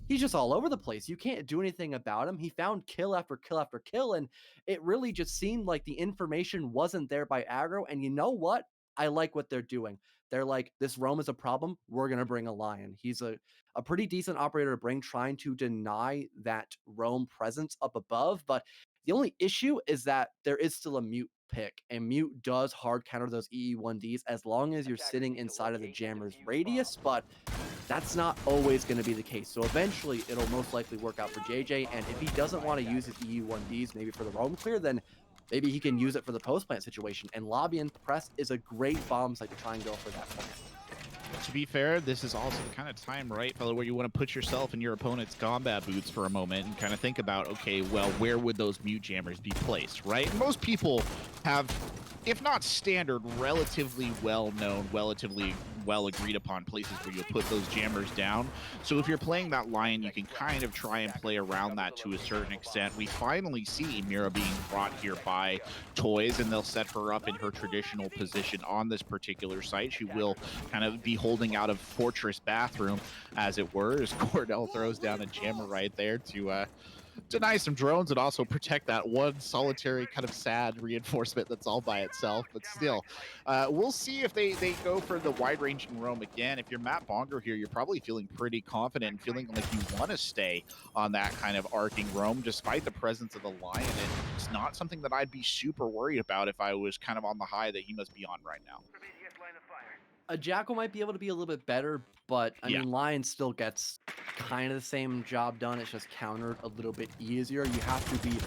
he's just all over the place. You can't do anything about him. He found kill after kill after kill, and it really just seemed like the information wasn't there by Aggro. And you know what? I like what they're doing. They're like, this Rome is a problem. We're gonna bring a Lion. He's a pretty decent operator to bring, trying to deny that Rome presence up above. But the only issue is that there is still a mute pick, and mute does hard counter those EE1Ds as long as you're sitting inside of the jammer's radius. But that's not always going to be the case. So eventually it'll most likely work out for JJ. And if he doesn't want to use his EU1Ds maybe for the roam clear, then maybe he can use it for the post plant situation. And lobby and press is a great bomb site to try and go for that point. To be fair, this is also the kind of time, right, fellow, where you want to put yourself in your opponent's combat boots for a moment and kind of think about, okay, well, where would those mute jammers be placed, right? Most people have, if not standard, relatively well-known, relatively well agreed upon places where you'll put those jammers down. So if you're playing that Lion, you can kind of try and play around that to a certain extent. We finally see Mira being brought here by Toys, and they'll set her up in her traditional position on this particular site. She will kind of be holding out of Fortress Bathroom, as it were, as Cordell throws down a jammer right there to deny some drones and also protect that one solitary kind of sad reinforcement that's all by itself. But still, we'll see if they go for the wide-ranging roam again. If you're Matt Bonger here, you're probably feeling pretty confident and feeling like you want to stay on that kind of arcing roam despite the presence of the Lion. And it's not something that I'd be super worried about if I was kind of on the high that he must be on right now. A Jackal might be able to be a little bit better, but I Yeah. mean, Lion still gets kind of the same job done. It's just countered a little bit easier. You have to be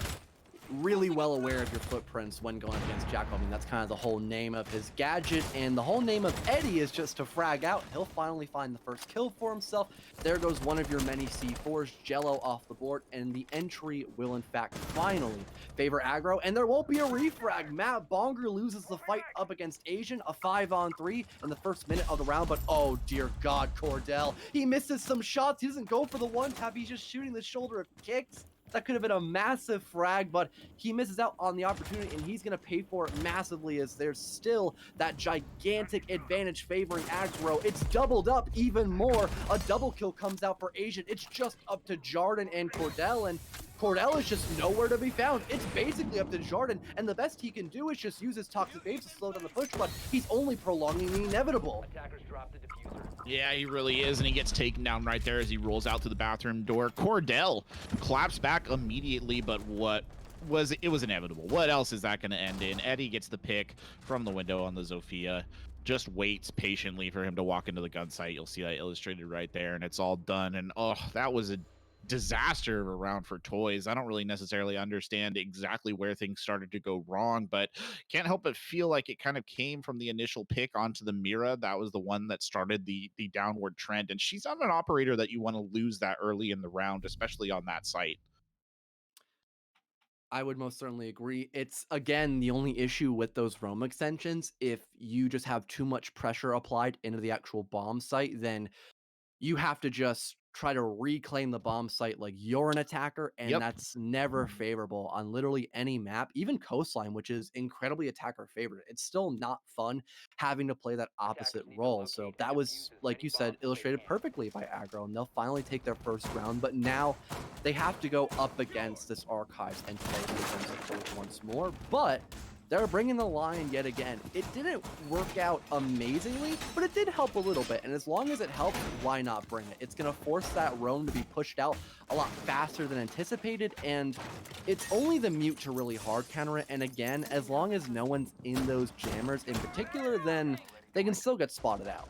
really well aware of your footprints when going against Jackal. I mean, that's kind of the whole name of his gadget, and the whole name of Eddie is just to frag out. He'll finally find the first kill for himself. There goes one of your many C4s, Jello off the board, and the entry will in fact finally favor Aggro, and there won't be a refrag. Matt Bonger loses the fight up against Asian, a 5-on-3 in the first minute of the round, but oh dear God, Cordell, he misses some shots. He doesn't go for the one tap. He's just shooting the shoulder of Kicks. That could have been a massive frag, but he misses out on the opportunity, and he's going to pay for it massively as there's still that gigantic advantage favoring Aggro. It's doubled up even more. A double kill comes out for Asian. It's just up to Jarden and Cordell, and Cordell is just nowhere to be found. It's basically up to Jarden, and the best he can do is just use his toxic waves to slow down the push, but he's only prolonging the inevitable. Yeah, he really is, and he gets taken down right there as he rolls out to the bathroom door. Cordell claps back immediately, but it was inevitable. What else is that going to end in? Eddie gets the pick from the window on the Zofia, just waits patiently for him to walk into the gun site. You'll see that illustrated right there, and it's all done. And oh, that was a disaster of a round for Toys. I don't really necessarily understand exactly where things started to go wrong, but can't help but feel like it kind of came from the initial pick onto the Mira. That was the one that started the downward trend, and she's not an operator that you want to lose that early in the round, especially on that site. I would most certainly agree. It's again the only issue with those Roam extensions. If you just have too much pressure applied into the actual bomb site, then you have to just try to reclaim the bomb site like you're an attacker, and Yep. that's never favorable on literally any map, even coastline, which is incredibly attacker favorite. It's still not fun having to play that opposite role. So that was, like you said, illustrated perfectly by Aggro, and they'll finally take their first round. But now they have to go up against this Archives and play the defensive towards once more. But they're bringing the lion yet again. It didn't work out amazingly, but it did help a little bit. And as long as it helps, why not bring it? It's going to force that roam to be pushed out a lot faster than anticipated. And it's only the mute to really hard counter it. And again, as long as no one's in those jammers in particular, then they can still get spotted out.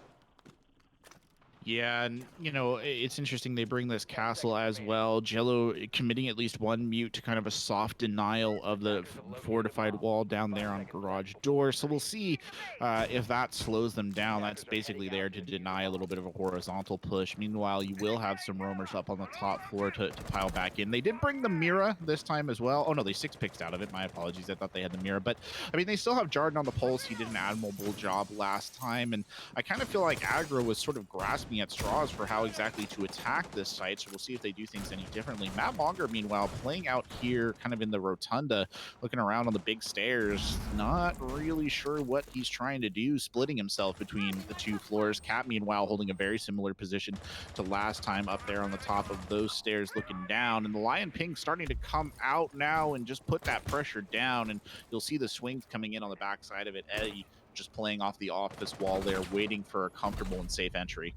Yeah, and it's interesting they bring this castle as well. Jello committing at least one mute to kind of a soft denial of the fortified wall down there on garage door. So we'll see if that slows them down. That's basically there to deny a little bit of a horizontal push. Meanwhile, you will have some roamers up on the top floor to pile back in. They did bring the Mira this time as well. Oh no, they 6-picked out of it. My apologies. I thought they had the Mira, but I mean they still have Jarden on the pulse. He did an admirable job last time, and I kind of feel like Aggro was sort of grasping at straws for how exactly to attack this site, so we'll see if they do things any differently. Matt Monger, meanwhile, playing out here kind of in the rotunda, looking around on the big stairs, not really sure what he's trying to do, splitting himself between the two floors. Cat, meanwhile, holding a very similar position to last time up there on the top of those stairs looking down, and the Lion Ping starting to come out now and just put that pressure down, and you'll see the swings coming in on the backside of it. Eddie just playing off the office wall there, waiting for a comfortable and safe entry.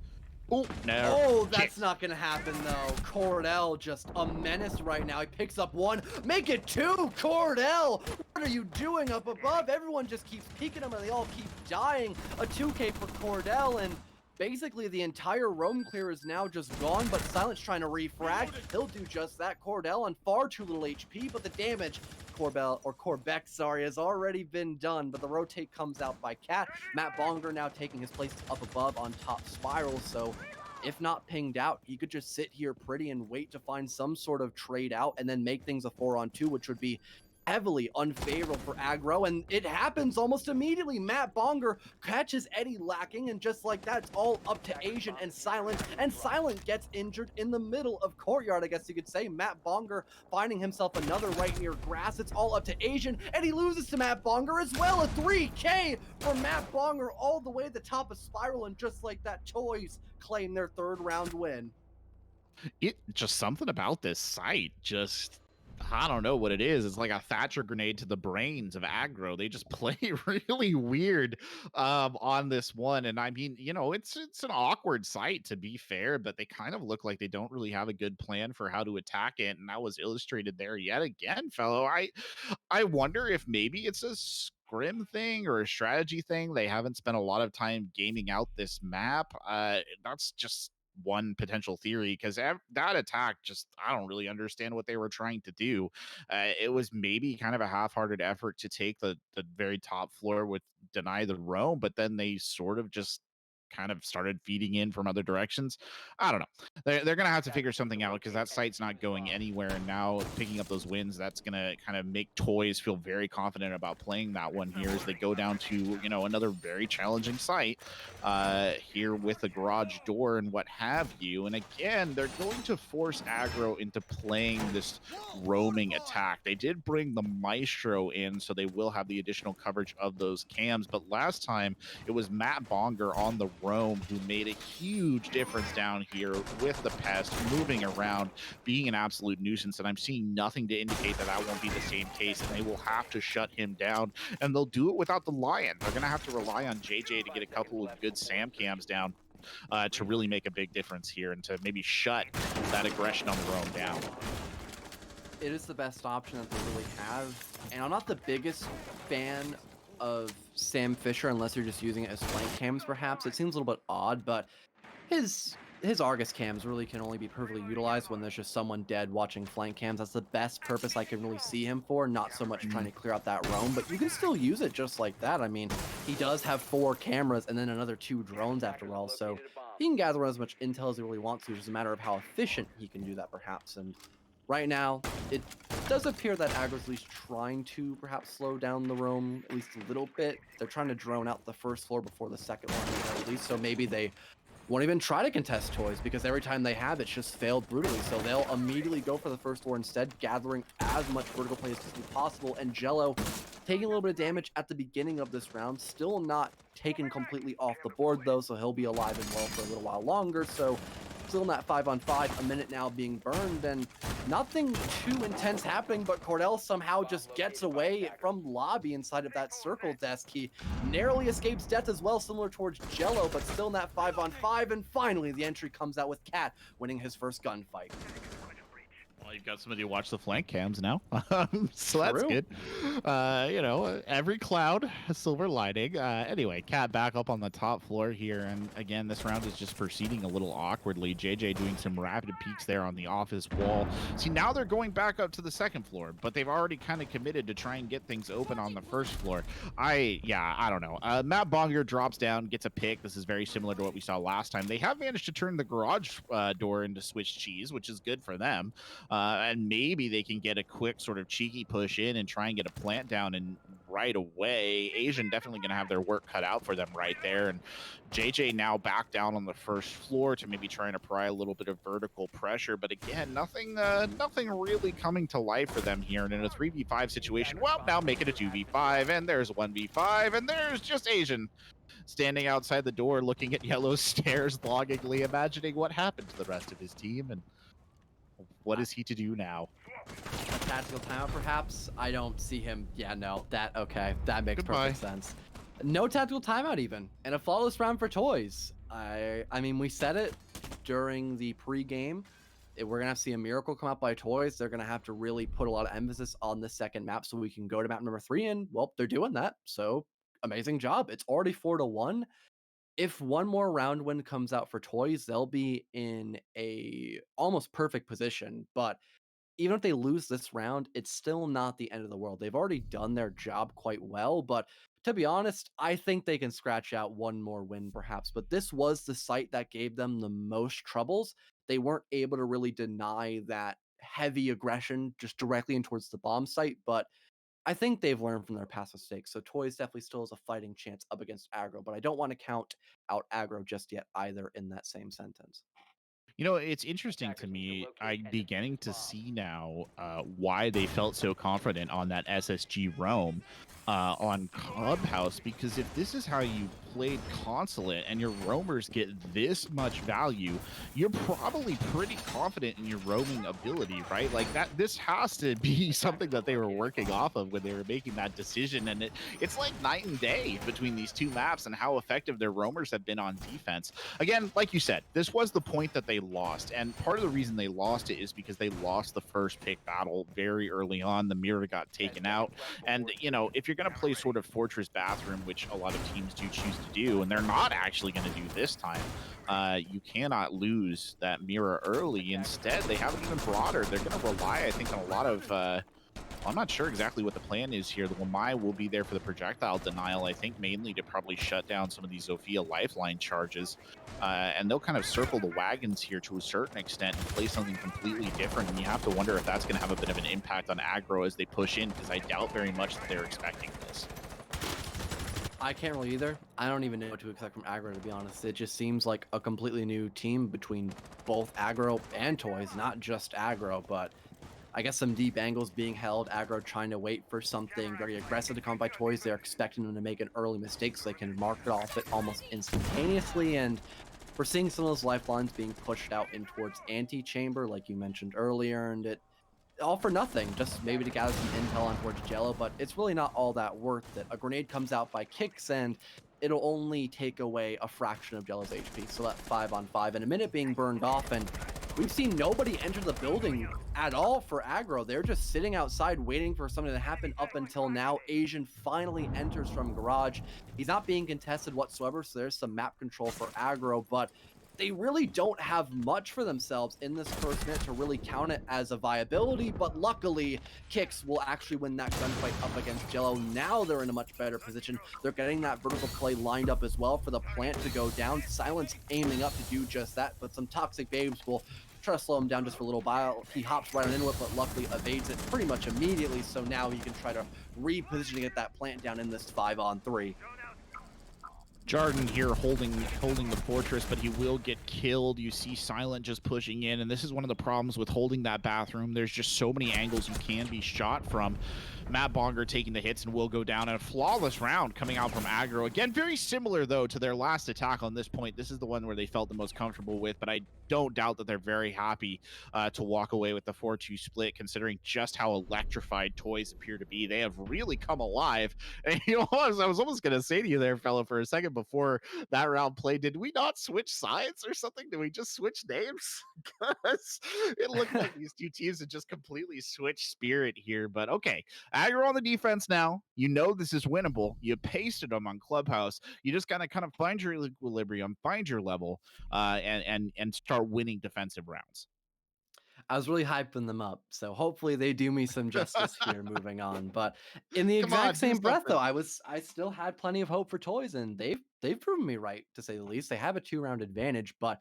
Oh, no. Oh, Shit. that's not gonna happen though. Cordell just a menace right now. He picks up one, make it two. Cordell, what are you doing up above? Everyone just keeps peeking him and they all keep dying. A 2K for Cordell, and basically the entire roam clear is now just gone, but Silence trying to refrag. He'll do just that. Cordell on far too little HP, but the damage Corbeck, sorry, has already been done, but the rotate comes out by Cat. Matt Bonger now taking his place up above on top spiral, so if not pinged out, he could just sit here pretty and wait to find some sort of trade out and then make things a 4-on-2, which would be heavily unfavorable for Aggro, and it happens almost immediately. Matt Bonger catches Eddie lacking, and just like that, it's all up to Asian and Silent gets injured in the middle of courtyard, I guess you could say. Matt Bonger finding himself another right near grass. It's all up to Asian, and he loses to Matt Bonger as well. A 3K for Matt Bonger all the way to the top of Spiral, and just like that, Toys claim their third round win. It just something about this site just, I don't know what it is. It's like a Thatcher grenade to the brains of Aggro. They just play really weird on this one. And I mean, it's an awkward site to be fair, but they kind of look like they don't really have a good plan for how to attack it. And that was illustrated there yet again, fellow. I wonder if maybe it's a scrim thing or a strategy thing. They haven't spent a lot of time gaming out this map. That's just one potential theory, because that attack just, I don't really understand what they were trying to do. It was maybe kind of a half-hearted effort to take the very top floor with deny the roam, but then they sort of just kind of started feeding in from other directions. I don't know. They're gonna have to figure something out, because that site's not going anywhere, and now picking up those wins, that's gonna kind of make Toys feel very confident about playing that one here as they go down to another very challenging site here with a garage door and what have you. And again, they're going to force Aggro into playing this roaming attack. They did bring the Maestro in, so they will have the additional coverage of those cams, but last time it was Matt Bonger on the roam who made a huge difference down here with the pest moving around, being an absolute nuisance. And I'm seeing nothing to indicate that that won't be the same case, and they will have to shut him down, and they'll do it without the Lion. They're going to have to rely on JJ to get a couple of good Sam cams down to really make a big difference here, and to maybe shut that aggression on the roam down. It is the best option that they really have, and I'm not the biggest fan of Sam Fisher unless you're just using it as flank cams, perhaps. It seems a little bit odd, but his Argus cams really can only be perfectly utilized when there's just someone dead watching flank cams. That's the best purpose I can really see him for, not so much trying to clear out that roam, but you can still use it just like that. I mean, he does have 4 cameras and then another 2 drones after all, so he can gather as much intel as he really wants to. It's just a matter of how efficient he can do that, perhaps. And right now, it does appear that Aggro's at least trying to perhaps slow down the roam at least a little bit. They're trying to drone out the first floor before the second one, at least, so maybe they won't even try to contest toys because every time they have, it's just failed brutally. So they'll immediately go for the first floor instead, gathering as much vertical play as possible. And Jello taking a little bit of damage at the beginning of this round, still not taken completely off the board though, so he'll be alive and well for a little while longer. So still in that 5-on-5, a minute now being burned, and nothing too intense happening, but Cordell somehow just gets away from lobby inside of that circle desk. He narrowly escapes death as well, similar towards Jello, but still in that 5-on-5, and finally the entry comes out with Cat winning his first gunfight. Well, you've got somebody to watch the flank cams now, so that's True. good. You know, every cloud a silver lining. Anyway, Cat back up on the top floor here, and again, this round is just proceeding a little awkwardly. JJ doing some rapid peeks there on the office wall. See, now they're going back up to the second floor, but they've already kind of committed to try and get things open on the first floor. I don't know. Matt Bonger drops down, gets a pick. This is very similar to what we saw last time. They have managed to turn the garage door into Swiss cheese, which is good for them. And maybe they can get a quick sort of cheeky push in and try and get a plant down and right away. Asian definitely going to have their work cut out for them right there. And JJ now back down on the first floor to maybe try and apply a little bit of vertical pressure. But again, nothing really coming to life for them here. And in a 3v5 situation, well, now make it a 2v5, and there's 1v5, and there's just Asian standing outside the door looking at yellow stairs longingly, imagining what happened to the rest of his team and what is he to do now? A tactical timeout, perhaps? I don't see him. Yeah, no. Okay. That makes Goodbye. perfect sense. No tactical timeout even. And a flawless round for toys. I mean, we said it during the pre-game. We're going to have to see a miracle come out by toys. They're going to have to really put a lot of emphasis on the second map so we can go to map number 3. And, well, they're doing that. So, amazing job. It's already 4-1. If one more round win comes out for toys, they'll be in a almost perfect position. But even if they lose this round, it's still not the end of the world. They've already done their job quite well, but to be honest, I think they can scratch out one more win perhaps. But this was the site that gave them the most troubles. They weren't able to really deny that heavy aggression just directly in towards the bomb site, but I think they've learned from their past mistakes. So Toys definitely still has a fighting chance up against Aggro, but I don't want to count out Aggro just yet either in that same sentence. You know, it's interesting to me. I'm beginning to see now why they felt so confident on that SSG roam on Clubhouse, because if this is how you played Consulate and your roamers get this much value, you're probably pretty confident in your roaming ability, right? Like that, this has to be something that they were working off of when they were making that decision. And it's like night and day between these two maps and how effective their roamers have been on defense. Again, like you said, this was the point that they lost. And part of the reason they lost it is because they lost the first pick battle very early on. The mirror got taken out. And, you know, if you're going to play sort of Fortress Bathroom, which a lot of teams do choose to do, and they're not actually going to do this time, you cannot lose that mirror early. Instead, they have it even broader. They're going to rely, I think, on a lot of... I'm not sure exactly what the plan is here. The Wamai will be there for the projectile denial, I think mainly to probably shut down some of these Zofia lifeline charges. And they'll kind of circle the wagons here to a certain extent and play something completely different. And you have to wonder if that's going to have a bit of an impact on Aggro as they push in, because I doubt very much that they're expecting this. I can't really either. I don't even know what to expect from Aggro, to be honest. It just seems like a completely new team between both Aggro and Toys, not just Aggro, but I guess some deep angles being held, Aggro trying to wait for something very aggressive to come by Toys. They're expecting them to make an early mistake so they can mark it off it almost instantaneously, and we're seeing some of those lifelines being pushed out in towards Antechamber, like you mentioned earlier, and it all for nothing, just maybe to gather some intel on towards Jello, but it's really not all that worth it. A grenade comes out by Kicks, and it'll only take away a fraction of Jello's HP, so that 5-on-5 and a minute being burned off, and we've seen nobody enter the building at all for Aggro. They're just sitting outside waiting for something to happen up until now. Asian finally enters from Garage. He's not being contested whatsoever, so there's some map control for Aggro, but they really don't have much for themselves in this first minute to really count it as a viability, but luckily, Kicks will actually win that gunfight up against Jello. Now they're in a much better position. They're getting that vertical play lined up as well for the plant to go down. Silence aiming up to do just that, but some Toxic Babes will try to slow him down just for a little while. He hops right on into it, but luckily evades it pretty much immediately. So now he can try to reposition to get that plant down in this 5-on-3. Jarden here holding the fortress, but he will get killed. You see Silent just pushing in, and this is one of the problems with holding that bathroom. There's just so many angles you can be shot from. Matt Bonger taking the hits and will go down. A flawless round coming out from Aggro. Again, very similar, though, to their last attack on this point. This is the one where they felt the most comfortable with, but I don't doubt that they're very happy to walk away with the 4-2 split, considering just how electrified toys appear to be. They have really come alive. And you know, I was almost going to say to you there, fella, for a second before that round played, did we not switch sides or something? Did we just switch names? Because it looked like these two teams had just completely switched spirit here. But okay, Aggro on the defense now. You know this is winnable. You pasted them on Clubhouse. You just gotta kind of find your equilibrium, find your level, and start winning defensive rounds. I was really hyping them up, so hopefully they do me some justice here moving on. But in the Come on, exact same do breath, though, something. I still had plenty of hope for Toys, and they've proven me right, to say the least. They have a 2-round advantage, but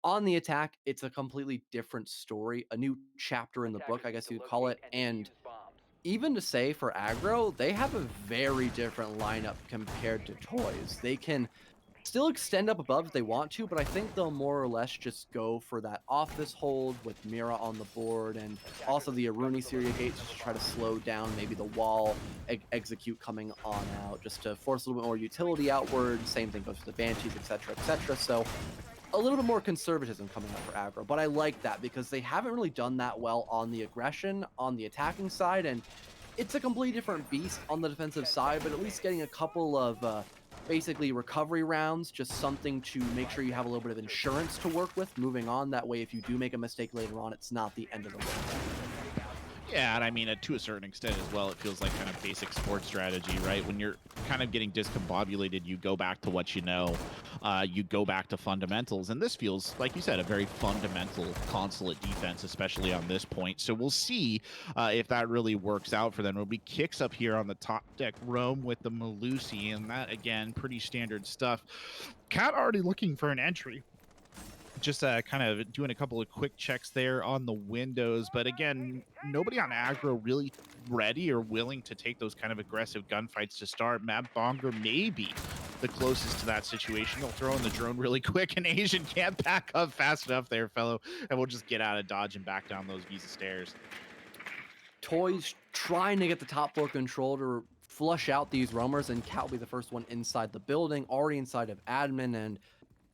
on the attack, it's a completely different story, a new chapter in the book, I guess you'd call it. And even to say for Aggro, they have a very different lineup compared to Toys. They can still extend up above if they want to, but I think they'll more or less just go for that office hold with Mira on the board, and also the Aruni Syria gates just to try to slow down maybe the wall execute coming on out, just to force a little bit more utility outward. Same thing goes for the Banshees, etc., etc. So a little bit more conservatism coming out for Aggro, but I like that because they haven't really done that well on the aggression, on the attacking side, and it's a completely different beast on the defensive side, but at least getting a couple of basically recovery rounds, just something to make sure you have a little bit of insurance to work with moving on. That way, if you do make a mistake later on, it's not the end of the world. Yeah, and I mean, to a certain extent as well, it feels like kind of basic sports strategy, right? When you're kind of getting discombobulated, you go back to what you know. You go back to fundamentals. And this feels, like you said, a very fundamental consulate defense, especially on this point. So we'll see if that really works out for them. It'll be kicks up here on the top deck roam with the Malusi, and that, again, pretty standard stuff. Cat already looking for an entry. Just kind of doing a couple of quick checks there on the windows. But again, nobody on Aggro really ready or willing to take those kind of aggressive gunfights to start. Matt Bonger may be the closest to that situation. He'll throw in the drone really quick, and Asian can't back up fast enough there, fellow. And we'll just get out of dodge and back down those Visa stairs. Toys trying to get the top floor control to flush out these roamers, and Cat will be the first one inside the building, already inside of admin, and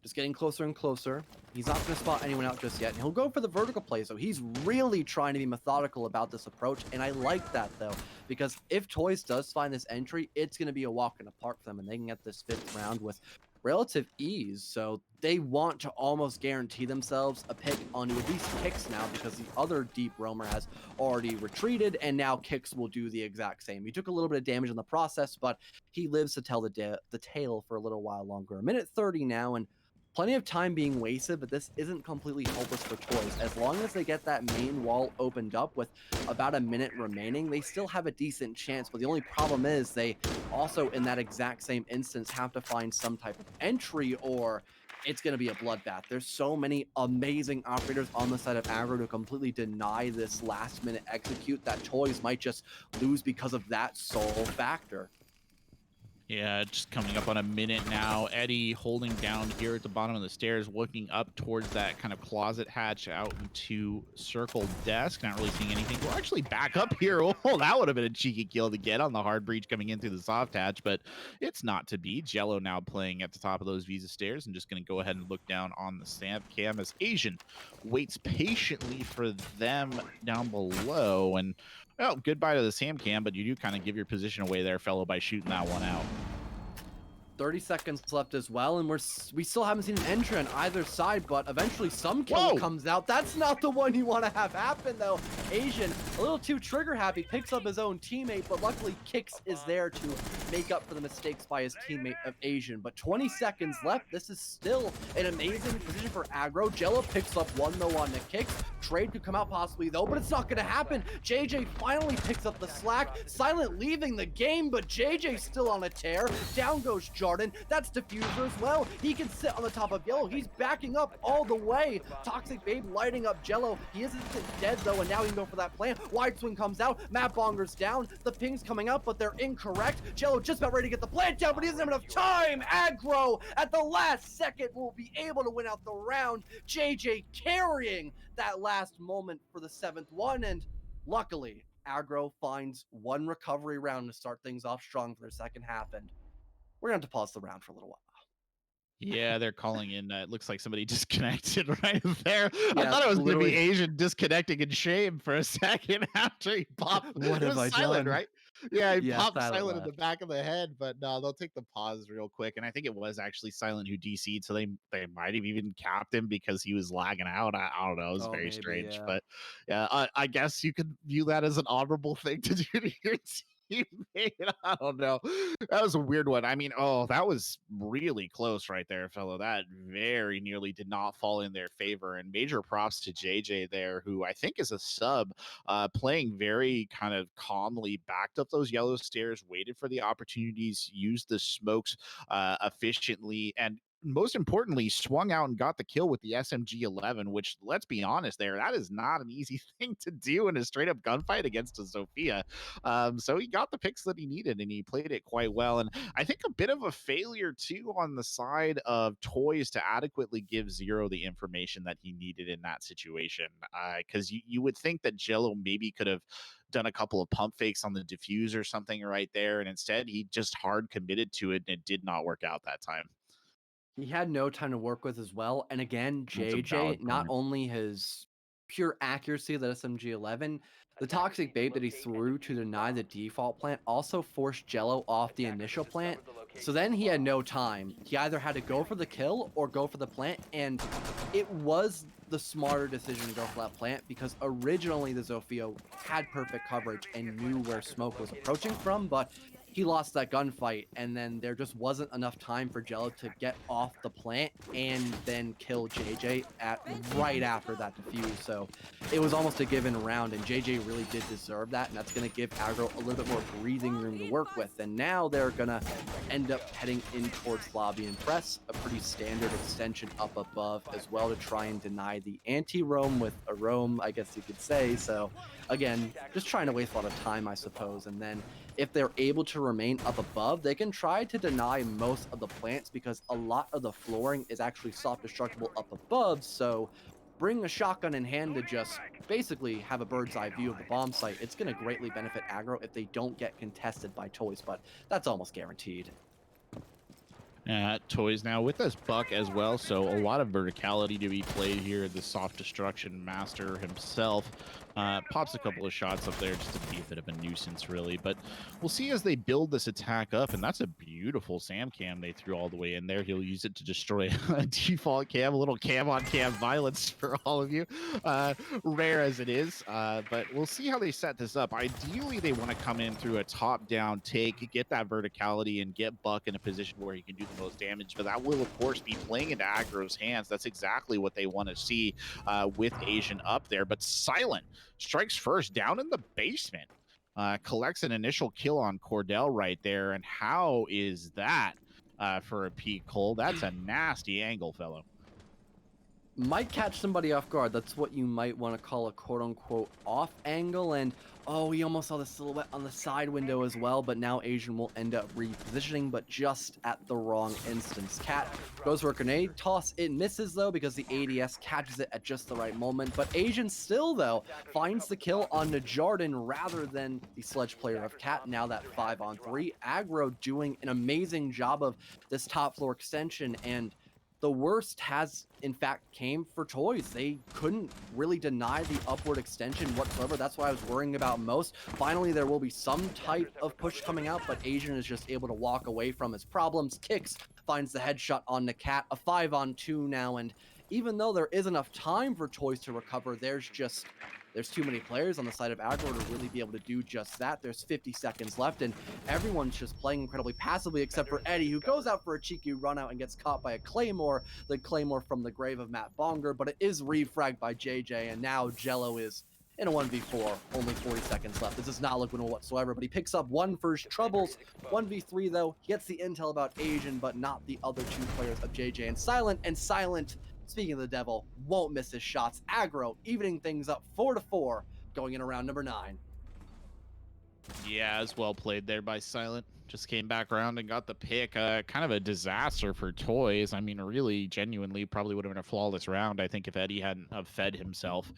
just getting closer and closer. He's not going to spot anyone out just yet. And he'll go for the vertical play, so he's really trying to be methodical about this approach. And I like that, though, because if Toys does find this entry, it's going to be a walk in the park for them, and they can get this 5th round with relative ease. So they want to almost guarantee themselves a pick onto at least Kicks now, because the other deep roamer has already retreated, and now Kicks will do the exact same. He took a little bit of damage in the process, but he lives to tell the tale for a little while longer. A minute 30 now, and plenty of time being wasted, but this isn't completely hopeless for Toys. As long as they get that main wall opened up with about a minute remaining, they still have a decent chance. But the only problem is they also, in that exact same instance, have to find some type of entry, or it's going to be a bloodbath. There's so many amazing operators on the side of Aggro to completely deny this last-minute execute that Toys might just lose because of that sole factor. Yeah, just coming up on a minute now. Eddie holding down here at the bottom of the stairs, looking up towards that kind of closet hatch out into circle desk. Not really seeing anything. We're actually back up here. Oh, that would have been a cheeky kill to get on the hard breach coming in through the soft hatch, but it's not to be. Jello now playing at the top of those Visa stairs and just going to go ahead and look down on the SAM cam as Asian waits patiently for them down below. And well, goodbye to the SAM cam, but you do kind of give your position away there, fellow, by shooting that one out. 30 seconds left as well, and we still haven't seen an entry on either side, but eventually some kill comes out. That's not the one you want to have happen, though. Asian, a little too trigger happy, picks up his own teammate, but luckily Kix is there to make up for the mistakes by his teammate of Asian. But 20 seconds left. This is still an amazing position for Aggro. Jello picks up one, though, on the Kix. Trade could come out possibly, though, but it's not going to happen. JJ finally picks up the slack. Silent leaving the game, but JJ still on a tear. Down goes Joe. Jordan. That's Diffuser as well. He can sit on the top of Yellow. He's backing up all the way. Toxic Babe lighting up Jello. He isn't dead though, and now he can go for that plant. Wide swing comes out. Matt Bonger's down. The ping's coming up, but they're incorrect. Jello just about ready to get the plant down, but he doesn't have enough time. Aggro at the last second will be able to win out the round. JJ carrying that last moment for the 7th one, and luckily, Aggro finds one recovery round to start things off strong for their second half, and we're going to have to pause the round for a little while. Yeah, they're calling in. It looks like somebody disconnected right there. I Yeah, thought it was going to be literally. Asian disconnecting in shame for a second after he popped. What It have was I silent, done? right? Yeah, he Yeah, popped silent silent in the left. back of the head, but no, they'll take the pause real quick. And I think it was actually Silent who DC'd, so they might have even capped him because he was lagging out. I don't know. It was Oh, very maybe, strange, yeah. but yeah, I guess you could view that as an honorable thing to do to your teammate. I don't know. That was a weird one. I mean, oh, that was really close right there, fellow. That very nearly did not fall in their favor. And major props to JJ there, who I think is a sub, playing very kind of calmly, backed up those yellow stairs, waited for the opportunities, used the smokes efficiently, and most importantly, swung out and got the kill with the SMG 11, which, let's be honest, that is not an easy thing to do in a straight up gunfight against a Sophia. So he got the picks that he needed and he played it quite well. And I think a bit of a failure too on the side of Toys to adequately give Zero the information that he needed in that situation. Because you would think that Jello maybe could have done a couple of pump fakes on the diffuse or something right there. And instead, he just hard committed to it and it did not work out that time. He had no time to work with as well. And again, That's a JJ, valid not point. only his pure accuracy of that SMG-11, the toxic bait that he threw to deny the default plant also forced Jello off the initial plant. So then he had no time. He either had to go for the kill or go for the plant, and it was the smarter decision to go for that plant because originally the Zofio had perfect coverage and knew where smoke was approaching from, but he lost that gunfight, and then there just wasn't enough time for Jello to get off the plant and then kill JJ right after that defuse. So it was almost a given round, and JJ really did deserve that, and that's going to give Aggro a little bit more breathing room to work with. And now they're going to end up heading in towards lobby and press, a pretty standard extension up above as well to try and deny the anti-roam with a roam, I guess you could say. So again, just trying to waste a lot of time, I suppose, and then if they're able to remain up above, they can try to deny most of the plants because a lot of the flooring is actually soft destructible up above. So bring a shotgun in hand to just basically have a bird's eye view of the bomb site. It's going to greatly benefit Aggro if they don't get contested by Toys, but that's almost guaranteed. Toys now with us Buck as well, so a lot of verticality to be played here. The soft destruction master himself pops a couple of shots up there just to be a bit of a nuisance, really. But we'll see as they build this attack up, and that's a beautiful Sam cam they threw all the way in there. He'll use it to destroy a default cam, a little cam on cam violence for all of you, rare as it is. But we'll see how they set this up. Ideally, they want to come in through a top-down take, get that verticality, and get Buck in a position where he can do the most damage. But that will, of course, be playing into Aggro's hands. That's exactly what they want to see with Asian up there. But Silent strikes first down in the basement. Collects an initial kill on Cordell right there. And how is that for a peak, Cole? That's a nasty angle, fellow. Might catch somebody off guard. That's what you might want to call a quote-unquote off angle. And oh, he almost saw the silhouette on the side window as well, but now Asian will end up repositioning, but just at the wrong instance. Cat goes for a grenade toss. It misses though because the ADS catches it at just the right moment, but Asian still though finds the kill on Jordan rather than the sledge player of Cat. Now that 5-on-3, Aggro doing an amazing job of this top floor extension, and the worst has, in fact, came for Toys. They couldn't really deny the upward extension whatsoever. That's what I was worrying about most. Finally, there will be some type of push coming out, but Asian is just able to walk away from his problems. Kicks, finds the headshot on the Cat, a 5-on-2 now, and even though there is enough time for Toys to recover, there's too many players on the side of Aggro to really be able to do just that. There's 50 seconds left, and everyone's just playing incredibly passively except for Eddie, who goes out for a cheeky run out and gets caught by a Claymore, the Claymore from the grave of Matt Bonger, but it is refragged by JJ, and now Jello is in a 1v4, only 40 seconds left. This does not look winnable whatsoever, but he picks up one for his troubles. 1v3 though, he gets the intel about Asian, but not the other two players of JJ and Silent. And Silent, speaking of the devil, won't miss his shots. Aggro evening things up 4-4, going in around number 9. Yeah, as well played there by Silent. Just came back around and got the pick. Kind of a disaster for Toys. I mean, really, genuinely, probably would have been a flawless round, I think, if Eddie hadn't have fed himself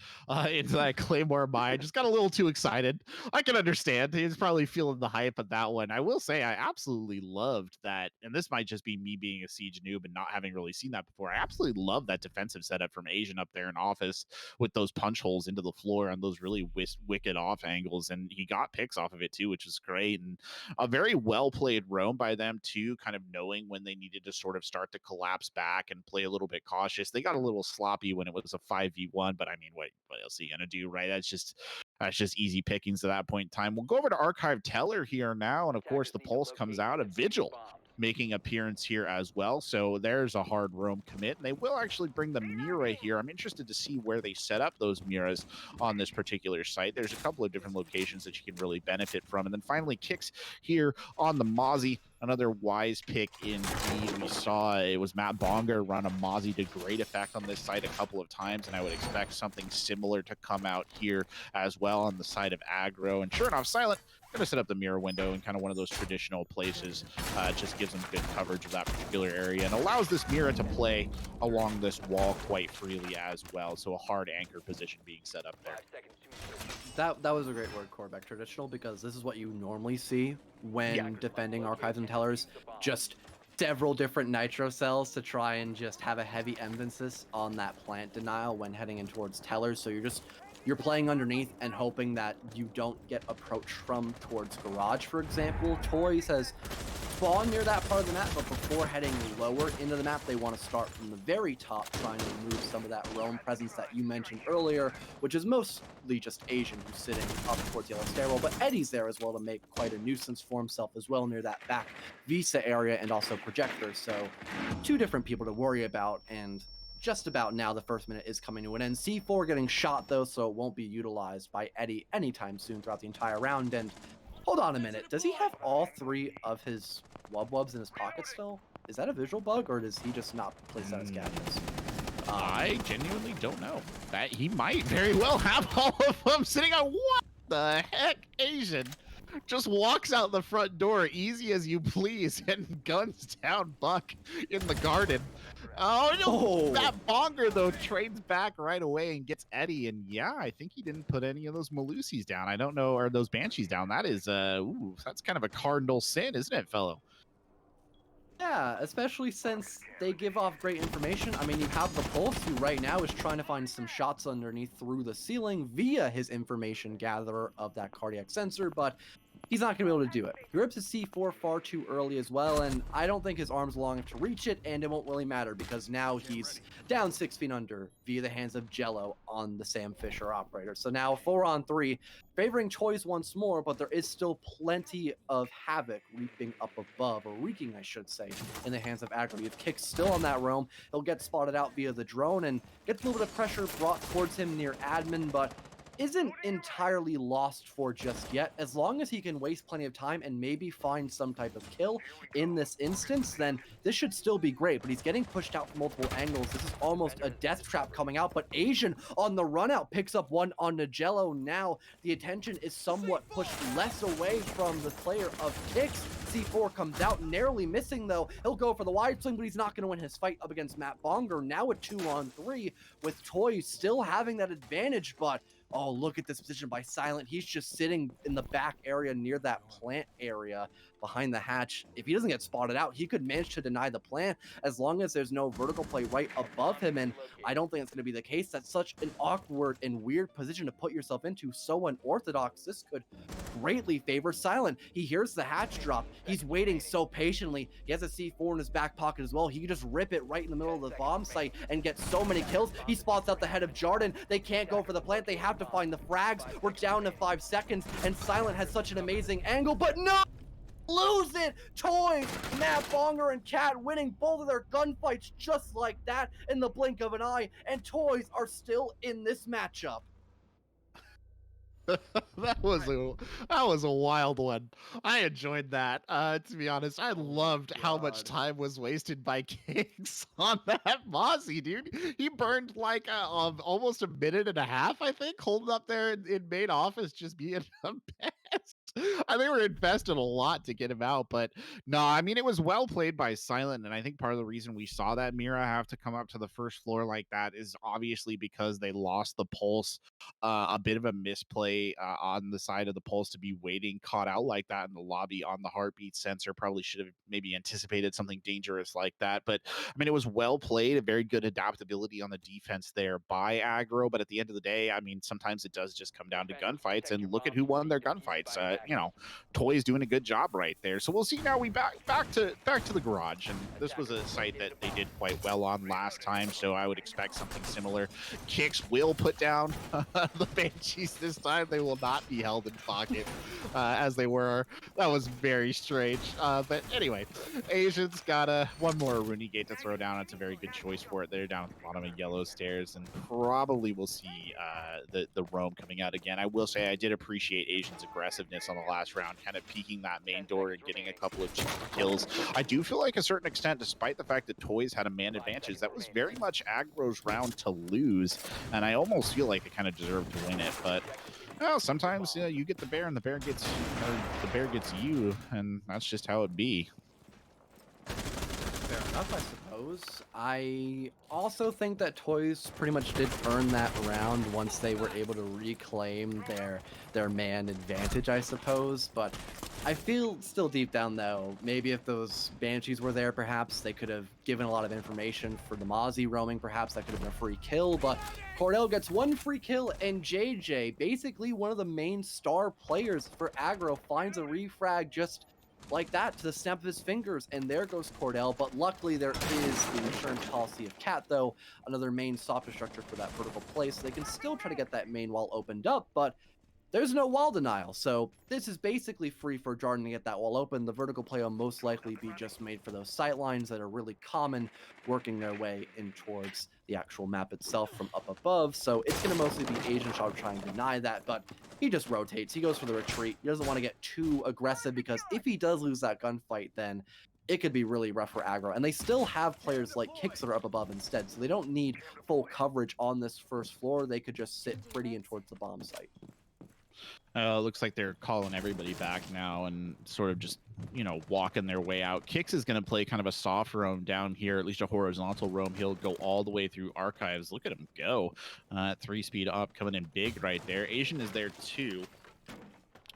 into that Claymore buy. Just got a little too excited. I can understand. He's probably feeling the hype of that one. I will say I absolutely loved that, and this might just be me being a Siege noob and not having really seen that before. I absolutely love that defensive setup from Asian up there in office with those punch holes into the floor and those really wicked off angles. And he got picks off of it too, which is great. And a very well played roam by them too, kind of knowing when they needed to sort of start to collapse back and play a little bit cautious. They got a little sloppy when it was a 5v1, but I mean, what else are you gonna do, right? That's just easy pickings at that point in time. We'll go over to Archive Teller here now, and of course the Pulse comes out. A Vigil making appearance here as well. So there's a hard roam commit, and they will actually bring the Mira here. I'm interested to see where they set up those Miras on this particular site. There's a couple of different locations that you can really benefit from. And then finally Kicks here on the Mozzie, another wise pick indeed. We saw it was Matt Bonger run a Mozzie to great effect on this site a couple of times, and I would expect something similar to come out here as well on the side of Aggro. And sure enough, Silent going to set up the mirror window in kind of one of those traditional places. Just gives them good coverage of that particular area and allows this Mira to play along this wall quite freely as well. So a hard anchor position being set up there. That was a great word, Corbeck. Traditional, because this is what you normally see when defending Archives and Tellers. Just several different nitro cells to try and just have a heavy emphasis on that plant denial when heading in towards Tellers. So you're playing underneath and hoping that you don't get approached from towards Garage, for example. Toys has spawned near that part of the map, but before heading lower into the map, they want to start from the very top, trying to remove some of that roam presence that you mentioned earlier, which is mostly just Asian who's sitting up towards Yellow Stairwell, but Eddie's there as well to make quite a nuisance for himself as well near that back Visa area and also Projector. So two different people to worry about, and just about now the first minute is coming to an end. C4 getting shot though, so it won't be utilized by Eddie anytime soon throughout the entire round. And hold on a minute, does he have all three of his wubs in his pocket still? Is that a visual bug, or does he just not place that as gadgets? I genuinely don't know. That he might very well have all of them sitting on. What the heck? Asian just walks out the front door easy as you please and guns down Buck in the garden. Oh no! That Bonger though trades back right away and gets Eddie, and yeah, I think he didn't put any of those Malusis down. I don't know, or those Banshees down. That is, that's kind of a cardinal sin, isn't it, fellow? Yeah, especially since they give off great information. I mean, you have the Pulse, who right now is trying to find some shots underneath through the ceiling via his information gatherer of that cardiac sensor, but he's not going to be able to do it. He rips his C4 far too early as well, and I don't think his arm's long enough to reach it, and it won't really matter because now he's down 6 feet under via the hands of Jello on the Sam Fisher operator. So now 4-on-3, favoring Toys once more, but there is still plenty of havoc reaping up above, or wreaking, I should say, in the hands of Aggro. If Kick's still on that roam, he'll get spotted out via the drone and gets a little bit of pressure brought towards him near admin, but isn't entirely lost for just yet. As long as he can waste plenty of time and maybe find some type of kill in this instance, then this should still be great. But he's getting pushed out from multiple angles. This is almost a death trap coming out, but Asian on the run out picks up one on Nagello. Now the attention is somewhat pushed less away from the player of Kicks. C4 comes out, narrowly missing though. He'll go for the wide swing, but he's not going to win his fight up against Matt Bonger. Now a 2-on-3 with Toys still having that advantage, but oh, look at this position by Silent. He's just sitting in the back area near that plant area behind the hatch. If he doesn't get spotted out, he could manage to deny the plant as long as there's no vertical play right above him, and I don't think it's going to be the case. That's such an awkward and weird position to put yourself into, so unorthodox. This could greatly favor Silent. He hears the hatch drop. He's waiting so patiently. He has a C4 in his back pocket as well. He can just rip it right in the middle of the bomb site and get so many kills. He spots out the head of Jarden. They can't go for the plant. They have to find the frags. We're down to 5 seconds, and Silent has such an amazing angle, but no! Lose it! Toys, Matt Bonger, and Cat winning both of their gunfights just like that in the blink of an eye, and Toys are still in this matchup. That was a wild one. I enjoyed that. To be honest, I Oh my loved how much god. time was wasted by Kings on that Mozzie, dude. He burned like almost a minute and a half, I think, holding up there in main office, just being a pest. They were invested a lot to get him out, but no, I mean it was well played by Silent, and I think part of the reason we saw that Mira have to come up to the first floor like that is obviously because they lost the pulse, a bit of a misplay on the side of the pulse to be waiting caught out like that in the lobby on the heartbeat sensor. Probably should have maybe anticipated something dangerous like that. But I mean, it was well played, a very good adaptability on the defense there by Aggro. But at the end of the day, I mean, sometimes it does just come down to gunfights, and look at who won their gunfights. Toy's doing a good job right there. So we'll see now. We back to the garage, and this was a site that they did quite well on last time. So I would expect something similar. Kicks will put down the Banshees this time. They will not be held in pocket as they were. That was very strange. But anyway, Asians got one more Rooney gate to throw down. It's a very good choice for it. They're down at the bottom of yellow stairs, and probably we'll see the roam coming out again. I will say I did appreciate Asians' aggressiveness on the last round, kind of peeking that main door and getting a couple of cheeky kills. I do feel like a certain extent, despite the fact that Toys had a man advantage, that was very much Aggro's round to lose, and I almost feel like they kind of deserved to win it. But well, sometimes you get the bear and the bear gets you, and that's just how it be. Fair enough, I suppose. I also think that Toys pretty much did earn that round once they were able to reclaim their man advantage, I suppose. But I feel still deep down though, maybe if those Banshees were there, perhaps they could have given a lot of information for the Mozzie roaming. Perhaps that could have been a free kill. But Cordell gets one free kill, and JJ, basically one of the main star players for Aggro, finds a refrag just like that to the snap of his fingers, and there goes Cordell. But luckily there is the insurance policy of Cat, though, another main software structure for that vertical play, so they can still try to get that main wall opened up. But there's no wall denial, so this is basically free for Jarden to get that wall open. The vertical play will most likely be just made for those sight lines that are really common, working their way in towards the actual map itself from up above. So it's going to mostly be Asian Shard trying to deny that, but he just rotates. He goes for the retreat. He doesn't want to get too aggressive, because if he does lose that gunfight, then it could be really rough for Aggro. And they still have players like Kicks that are up above instead, so they don't need full coverage on this first floor. They could just sit pretty in towards the bomb site. Looks like they're calling everybody back now and sort of just, walking their way out. Kix is going to play kind of a soft roam down here, at least a horizontal roam. He'll go all the way through archives. Look at him go. 3-speed up, coming in big right there. Asian is there too.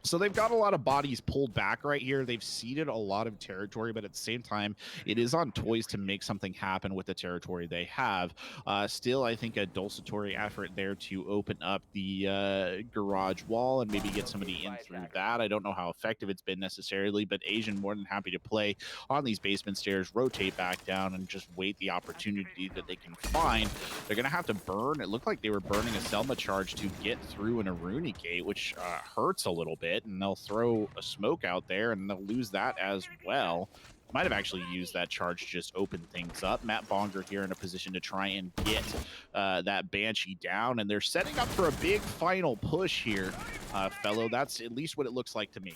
So they've got a lot of bodies pulled back right here. They've ceded a lot of territory, but at the same time, it is on Toys to make something happen with the territory they have. Still, I think a dulcitory effort there to open up the garage wall and maybe get somebody in through that. I don't know how effective it's been necessarily, but Asian more than happy to play on these basement stairs, rotate back down, and just wait the opportunity that they can find. They're going to have to burn. It looked like they were burning a Selma charge to get through an Aruni gate, which hurts a little bit. And they'll throw a smoke out there, and they'll lose that as well. Might have actually used that charge to just open things up. Matt Bonger here in a position to try and get that Banshee down, and they're setting up for a big final push here, fellow. That's at least what it looks like to me.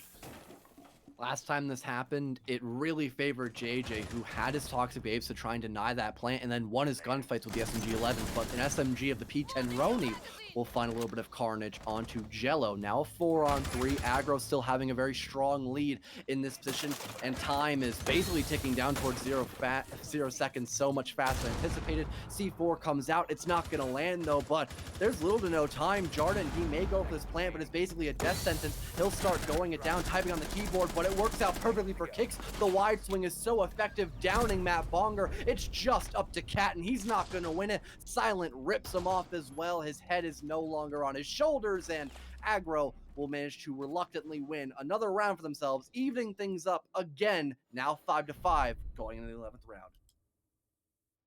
Last time this happened, it really favored JJ, who had his Toxic Babes to try and deny that plant, and then won his gunfights with the SMG-11, but an SMG of the P10 Roni will find a little bit of carnage onto Jello. Now a 4-on-3, Aggro still having a very strong lead in this position, and time is basically ticking down towards 0 seconds, so much faster than anticipated. C4 comes out, it's not going to land though, but there's little to no time. Jarden, he may go for this plant, but it's basically a death sentence. He'll start going it down, typing on the keyboard, but it works out perfectly for Kicks. The wide swing is so effective, downing Matt Bonger. It's just up to Cat, and he's not going to win it. Silent rips him off as well. His head is no longer on his shoulders, and Aggro will manage to reluctantly win another round for themselves, evening things up again, now 5-5, going into the 11th round.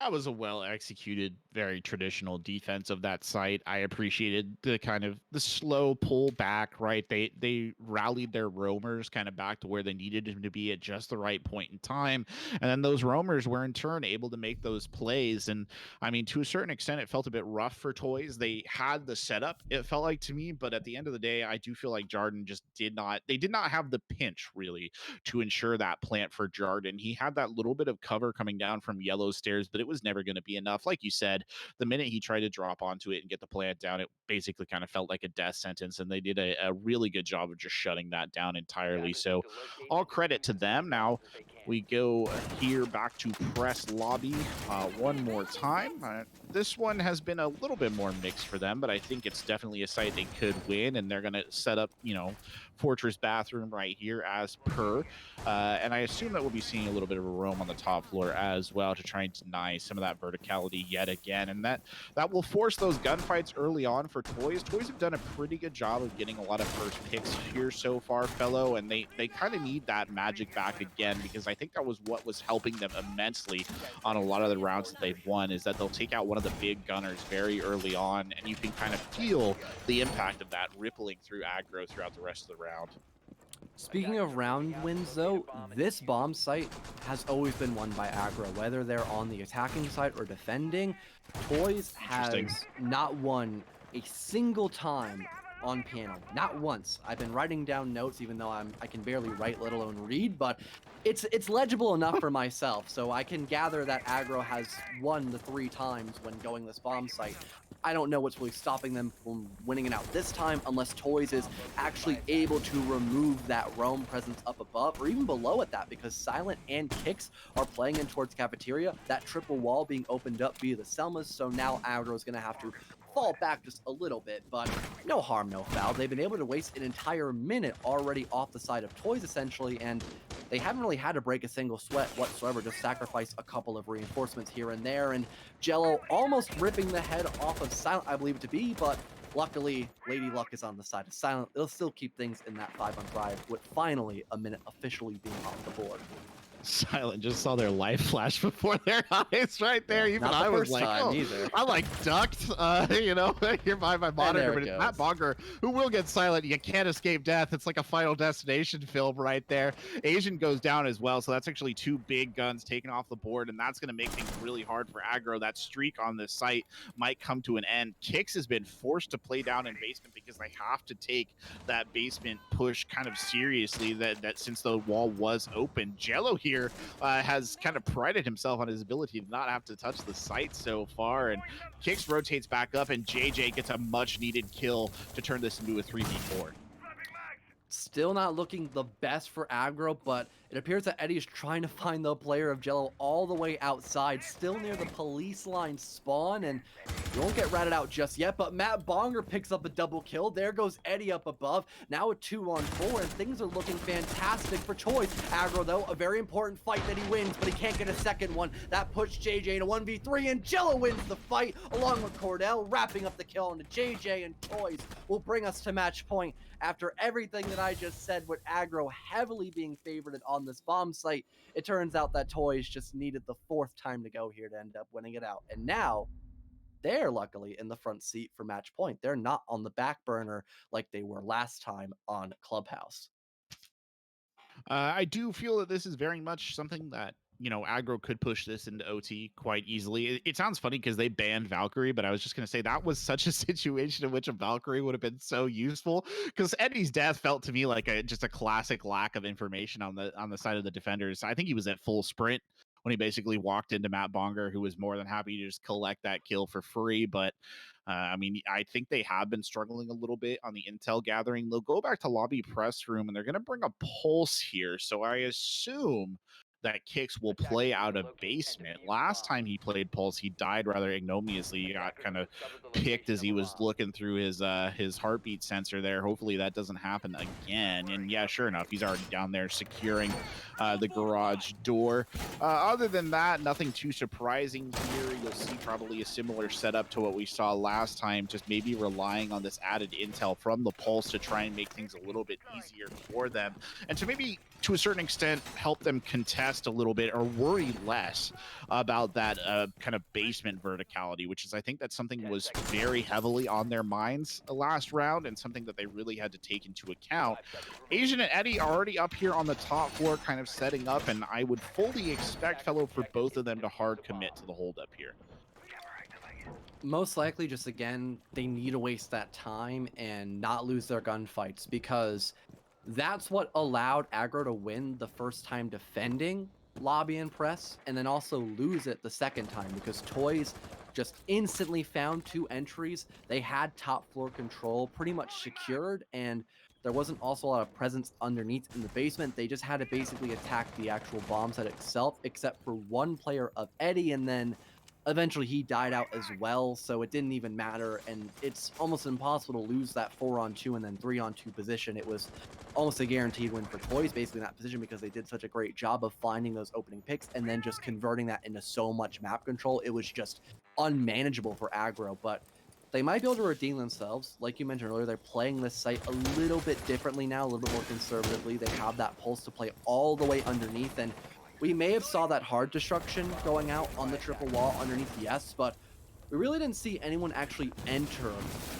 That was a well executed, very traditional defense of that site. I appreciated the kind of the slow pull back, right? They rallied their roamers kind of back to where they needed them to be at just the right point in time. And then those roamers were in turn able to make those plays. And I mean, to a certain extent, it felt a bit rough for Toys. They had the setup, it felt like to me, but at the end of the day, I do feel like Jarden just did not have the pinch really to ensure that plant for Jarden. He had that little bit of cover coming down from yellow stairs, but it was never going to be enough. Like you said, the minute he tried to drop onto it and get the plant down, it basically kind of felt like a death sentence, and they did a really good job of just shutting that down entirely. So all credit to them. Now we go here back to press lobby one more time. This one has been a little bit more mixed for them, but I think it's definitely a site they could win, and they're going to set up, Fortress bathroom right here as per. And I assume that we'll be seeing a little bit of a roam on the top floor as well to try and deny some of that verticality yet again. And that will force those gunfights early on for Toys. Toys have done a pretty good job of getting a lot of first picks here so far, fellow, and they kind of need that magic back again, because I think that was what was helping them immensely on a lot of the rounds that they've won, is that they'll take out one of the big gunners very early on, and you can kind of feel the impact of that rippling through aggro throughout the rest of the round. Speaking of round wins, though, this bomb site has always been won by Aggro, whether they're on the attacking side or defending. Toys has not won a single time on panel, not once. I've been writing down notes, even though I can barely write, let alone read, but it's legible enough for myself, so I can gather that Aggro has won the 3 times when going this bomb site. I don't know what's really stopping them from winning it out this time, unless Toys is actually able to remove that roam presence up above, or even below at that, because Silent and Kicks are playing in towards Cafeteria, that triple wall being opened up via the Selmas, so now Aggro is going to have to fall back just a little bit, but no harm, no foul. They've been able to waste an entire minute already off the side of Toys, essentially, and they haven't really had to break a single sweat whatsoever, just sacrifice a couple of reinforcements here and there, and Jello almost ripping the head off of Silent, I believe it to be, but luckily, Lady Luck is on the side of Silent. They'll still keep things in that 5-on-5, with finally a minute officially being off the board. Silent just saw their life flash before their eyes right there. Yeah, even I was like, either. I like ducked, here by my monitor, but it's Matt Bonger who will get Silent. You can't escape death. It's like a Final Destination film right there. Asian goes down as well, so that's actually 2 big guns taken off the board, and that's going to make things really hard for Aggro. That streak on this site might come to an end. Kicks has been forced to play down in basement because they have to take that basement push kind of seriously, that since the wall was open. Jello here has kind of prided himself on his ability to not have to touch the site so far, and Kicks rotates back up, and JJ gets a much needed kill to turn this into a 3v4. Still not looking the best for Aggro, but it appears that Eddie is trying to find the player of Jello all the way outside, still near the police line spawn, and you won't get ratted out just yet, but Matt Bonger picks up a double kill. There goes Eddie up above, now a 2-on-4, and things are looking fantastic for Toys. Aggro, though, a very important fight that he wins, but he can't get a second one. That puts JJ to 1v3, and Jello wins the fight, along with Cordell, wrapping up the kill onto JJ, and Toys will bring us to match point. After everything that I just said, with Aggro heavily being favored on this bomb site, it turns out that Toys just needed the 4th time to go here to end up winning it out. And now, they're luckily in the front seat for match point. They're not on the back burner like they were last time on Clubhouse. I do feel that this is very much something that, Aggro could push this into OT quite easily. It sounds funny because they banned Valkyrie, but I was just going to say that was such a situation in which a Valkyrie would have been so useful, because Eddie's death felt to me like just a classic lack of information on the side of the defenders. I think he was at full sprint when he basically walked into Matt Bonger, who was more than happy to just collect that kill for free. But I mean, I think they have been struggling a little bit on the intel gathering. They'll go back to lobby press room, and they're going to bring a pulse here. So I assume that Kicks will play out of basement. Last time he played Pulse, he died rather ignominiously. He got kind of picked as he was looking through his heartbeat sensor there. Hopefully that doesn't happen again. And yeah, sure enough, he's already down there securing the garage door. Other than that, nothing too surprising here. You'll see probably a similar setup to what we saw last time, just maybe relying on this added intel from the Pulse to try and make things a little bit easier for them, and to maybe, to a certain extent, help them contest rest a little bit or worry less about that kind of basement verticality, which is, I think that's something was very heavily on their minds last round and something that they really had to take into account. Asian and Eddie are already up here on the top floor, kind of setting up, and I would fully expect, fellow, for both of them to hard commit to the holdup here. Most likely, just again, they need to waste that time and not lose their gunfights, because that's what allowed Aggro to win the first time defending lobby and press, and then also lose it the second time because Toys just instantly found two entries. They had top floor control pretty much secured, and there wasn't also a lot of presence underneath in the basement. They just had to basically attack the actual bomb set itself, except for one player of Eddie, and then eventually he died out as well, so it didn't even matter, and it's almost impossible to lose that 4-on-2 and then 3-on-2 position. It was almost a guaranteed win for Toys basically in that position because they did such a great job of finding those opening picks and then just converting that into so much map control. It was just unmanageable for Aggro, but they might be able to redeem themselves. Like you mentioned earlier, they're playing this site a little bit differently now, a little bit more conservatively. They have that pulse to play all the way underneath, and we may have saw that hard destruction going out on the triple wall underneath the S, but we really didn't see anyone actually enter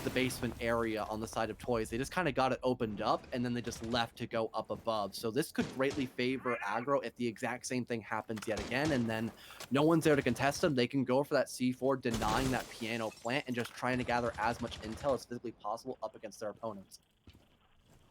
the basement area on the side of Toys. They just kind of got it opened up, and then they just left to go up above. So this could greatly favor Aggro if the exact same thing happens yet again, and then no one's there to contest them. They can go for that C4, denying that piano plant, and just trying to gather as much intel as physically possible up against their opponents.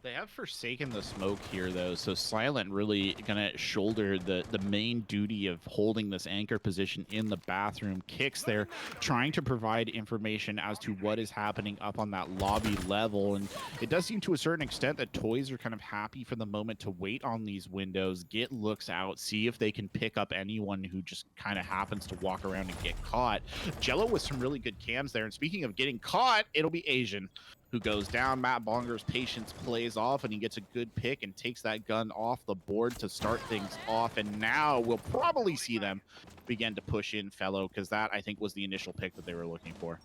They have forsaken the smoke here, though, so Silent really gonna shoulder the main duty of holding this anchor position in the bathroom. Kicks there, trying to provide information as to what is happening up on that lobby level, and it does seem to a certain extent that Toys are kind of happy for the moment to wait on these windows, get looks out, see if they can pick up anyone who just kind of happens to walk around and get caught. Jello with some really good cams there, and speaking of getting caught, it'll be Asian who goes down. Matt Bonger's patience plays off, and he gets a good pick and takes that gun off the board to start things off. And now we'll probably see them begin to push in, fellow, because that, I think, was the initial pick that they were looking for.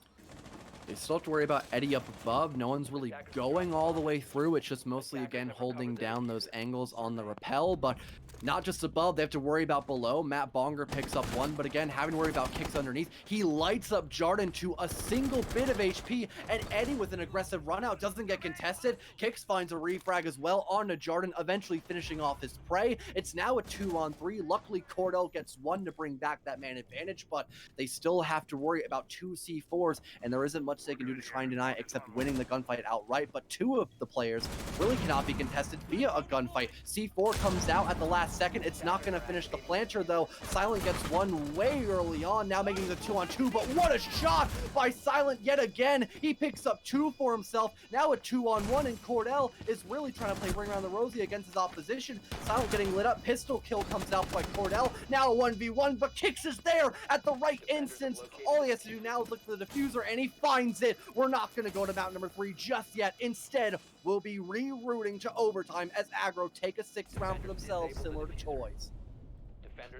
They still have to worry about Eddie up above. No one's really going all the way through. It's just mostly, again, holding down those angles on the rappel, but not just above. They have to worry about below. Matt Bonger picks up one, but again, having to worry about kicks underneath. He lights up Jarden to a single bit of HP, and Eddie with an aggressive run out doesn't get contested. Kicks finds a refrag as well onto Jarden, eventually finishing off his prey. It's now a 2-on-3. Luckily, Cordell gets one to bring back that man advantage, but they still have to worry about two C4s, and there isn't much they can do to try and deny it except winning the gunfight outright. But two of the players really cannot be contested via a gunfight. C4 comes out at the last second. It's not going to finish the planter, though. Silent gets one way early on, now making the 2-on-2, but what a shot by Silent yet again. He picks up two for himself, now a 2-on-1, and Cordell is really trying to play ring around the rosy against his opposition. Silent getting lit up, pistol kill comes out by Cordell, now a 1v1, but Kix is there at the right instance. All he has to do now is look for the diffuser, and he finds it. We're not going to go to mount number 3 just yet. Instead, we'll be rerouting to overtime as Aggro take a 6th round for themselves, similar to Toys.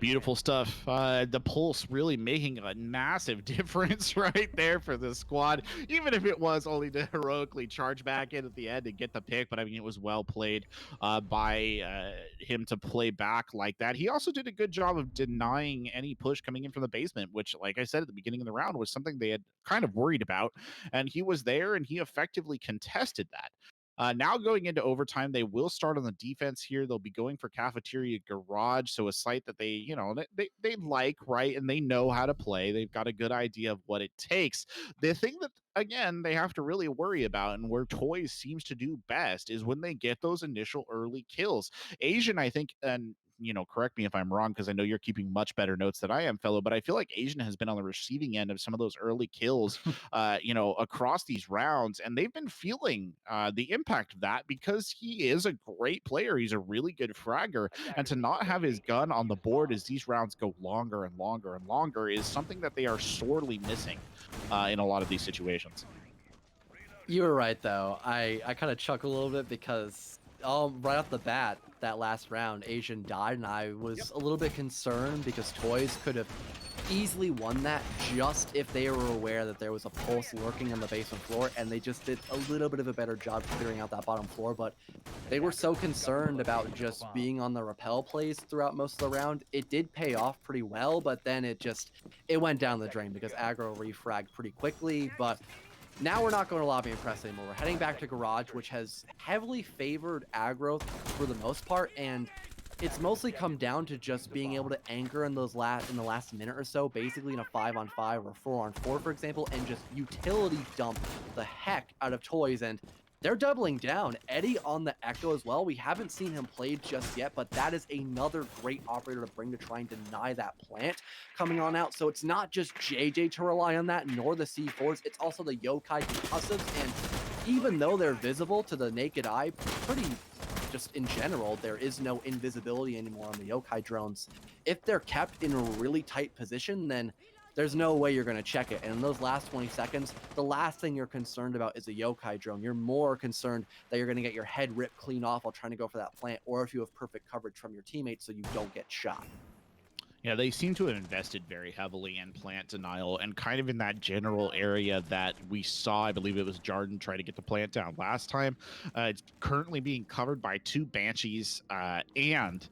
Beautiful stuff. The pulse really making a massive difference right there for the squad, even if it was only to heroically charge back in at the end and get the pick. But I mean, it was well played by him to play back like that. He also did a good job of denying any push coming in from the basement, which, like I said at the beginning of the round, was something they had kind of worried about. And he was there and he effectively contested that. Now going into overtime, they will start on the defense here. They'll be going for Cafeteria Garage, so a site that they like, right, and they know how to play. They've got a good idea of what it takes. The thing that, again, they have to really worry about, and where Toys seems to do best, is when they get those initial early kills. Asian, I think, and correct me if I'm wrong, because I know you're keeping much better notes than I am, fellow, but I feel like Asian has been on the receiving end of some of those early kills, across these rounds, and they've been feeling the impact of that because he is a great player. He's a really good fragger, and to not have his gun on the board as these rounds go longer and longer and longer is something that they are sorely missing in a lot of these situations. You were right, though. I kind of chuckle a little bit because right off the bat, that last round, Asian died, and I was a little bit concerned because Toys could have easily won that just if they were aware that there was a pulse lurking on the basement floor, and they just did a little bit of a better job clearing out that bottom floor. But they were so concerned about just being on the rappel plays throughout most of the round. It did pay off pretty well, but then it went down the drain because aggro refragged pretty quickly. But now we're not going to lobby and press anymore. We're heading back to garage, which has heavily favored aggro for the most part, and it's mostly come down to just being able to anchor in the last minute or so, basically in a 5-on-5 or 4-on-4, for example, and just utility dump the heck out of toys. And they're doubling down. Eddie on the Echo as well. We haven't seen him played just yet, but that is another great operator to bring to try and deny that plant coming on out. So it's not just JJ to rely on that, nor the C4s. It's also the Yokai concussives. And even though they're visible to the naked eye, pretty just in general, there is no invisibility anymore on the Yokai drones. If they're kept in a really tight position, then there's no way you're going to check it. And in those last 20 seconds, the last thing you're concerned about is a Yokai drone. You're more concerned that you're going to get your head ripped clean off while trying to go for that plant, or if you have perfect coverage from your teammates so you don't get shot. Yeah, they seem to have invested very heavily in plant denial and kind of in that general area that we saw. I believe it was Jarden try to get the plant down last time. It's currently being covered by 2 Banshees and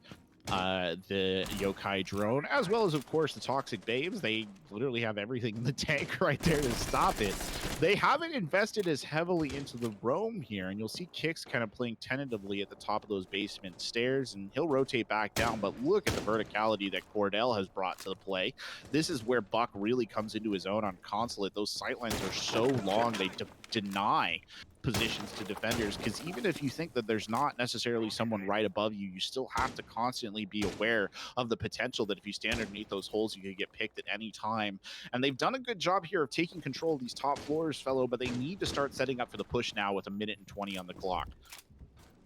the Yokai drone, as well as, of course, the Toxic Babes. They literally have everything in the tank right there to stop it. They haven't invested as heavily into the roam here, and you'll see Kix kind of playing tentatively at the top of those basement stairs, and he'll rotate back down. But look at the verticality that Cordell has brought to the play. This is where Buck really comes into his own on Consulate. Those sightlines are so long, they deny positions to defenders, because even if you think that there's not necessarily someone right above you, you still have to constantly be aware of the potential that if you stand underneath those holes, you could get picked at any time. And they've done a good job here of taking control of these top floors, fellow, but they need to start setting up for the push now with 1:20 on the clock.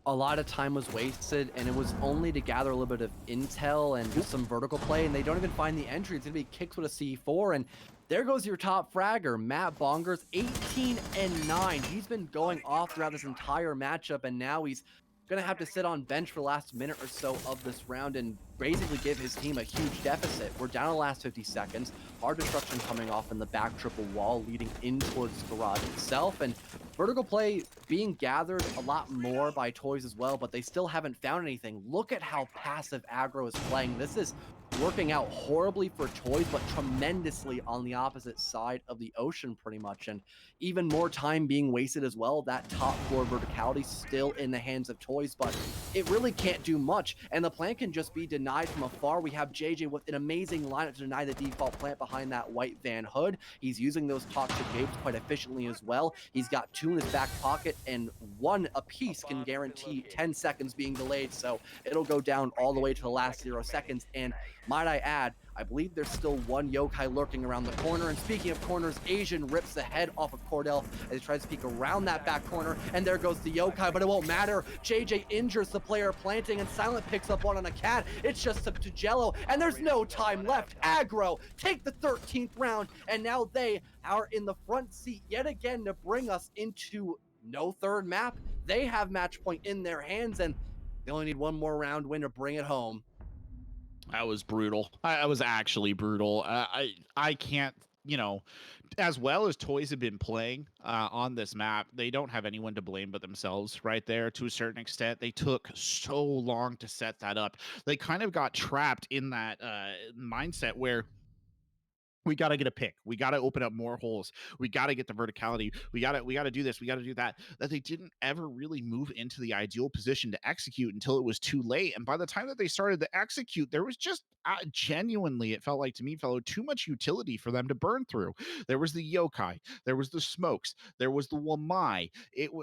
A lot of time was wasted, and it was only to gather a little bit of intel and just some vertical play, and they don't even find the entry. It's going to be Kicks with a C4, and there goes your top fragger, Matt Bongers, 18-9. He's been going off throughout this entire matchup, and now he's going to have to sit on bench for the last minute or so of this round and basically give his team a huge deficit. We're down the last 50 seconds. Hard destruction coming off in the back triple wall leading in towards the garage itself, and vertical play being gathered a lot more by toys as well, but they still haven't found anything. Look at how passive aggro is playing. This is working out horribly for toys, but tremendously on the opposite side of the ocean pretty much. And even more time being wasted as well. That top floor verticality still in the hands of toys, but it really can't do much. And the plant can just be denied from afar. We have JJ with an amazing lineup to deny the default plant behind that white van hood. He's using those toxic gapes quite efficiently as well. He's got 2 in his back pocket, and 1 apiece can guarantee 10 seconds being delayed. So it'll go down all the way to the last 0 seconds. And might I add, I believe there's still 1 Yokai lurking around the corner. And speaking of corners, Asian rips the head off of Cordell as he tries to peek around that back corner. And there goes the Yokai, but it won't matter. JJ injures the player planting, and Silent picks up one on a cat. It's just up to Jello, and there's no time left. Aggro take the 13th round, and now they are in the front seat yet again to bring us into no third map. They have match point in their hands, and they only need 1 more round win to bring it home. That was brutal. I was actually brutal. I can't, you know, as well as toys have been playing on this map, they don't have anyone to blame but themselves right there to a certain extent. They took so long to set that up. They kind of got trapped in that mindset where we got to get a pick. We got to open up more holes. We got to get the verticality. We got to do this. We got to do that. That they didn't ever really move into the ideal position to execute until it was too late. And by the time that they started to execute, there was just genuinely, it felt like to me, fellow, too much utility for them to burn through. There was the Yokai. There was the Smokes. There was the Wamai.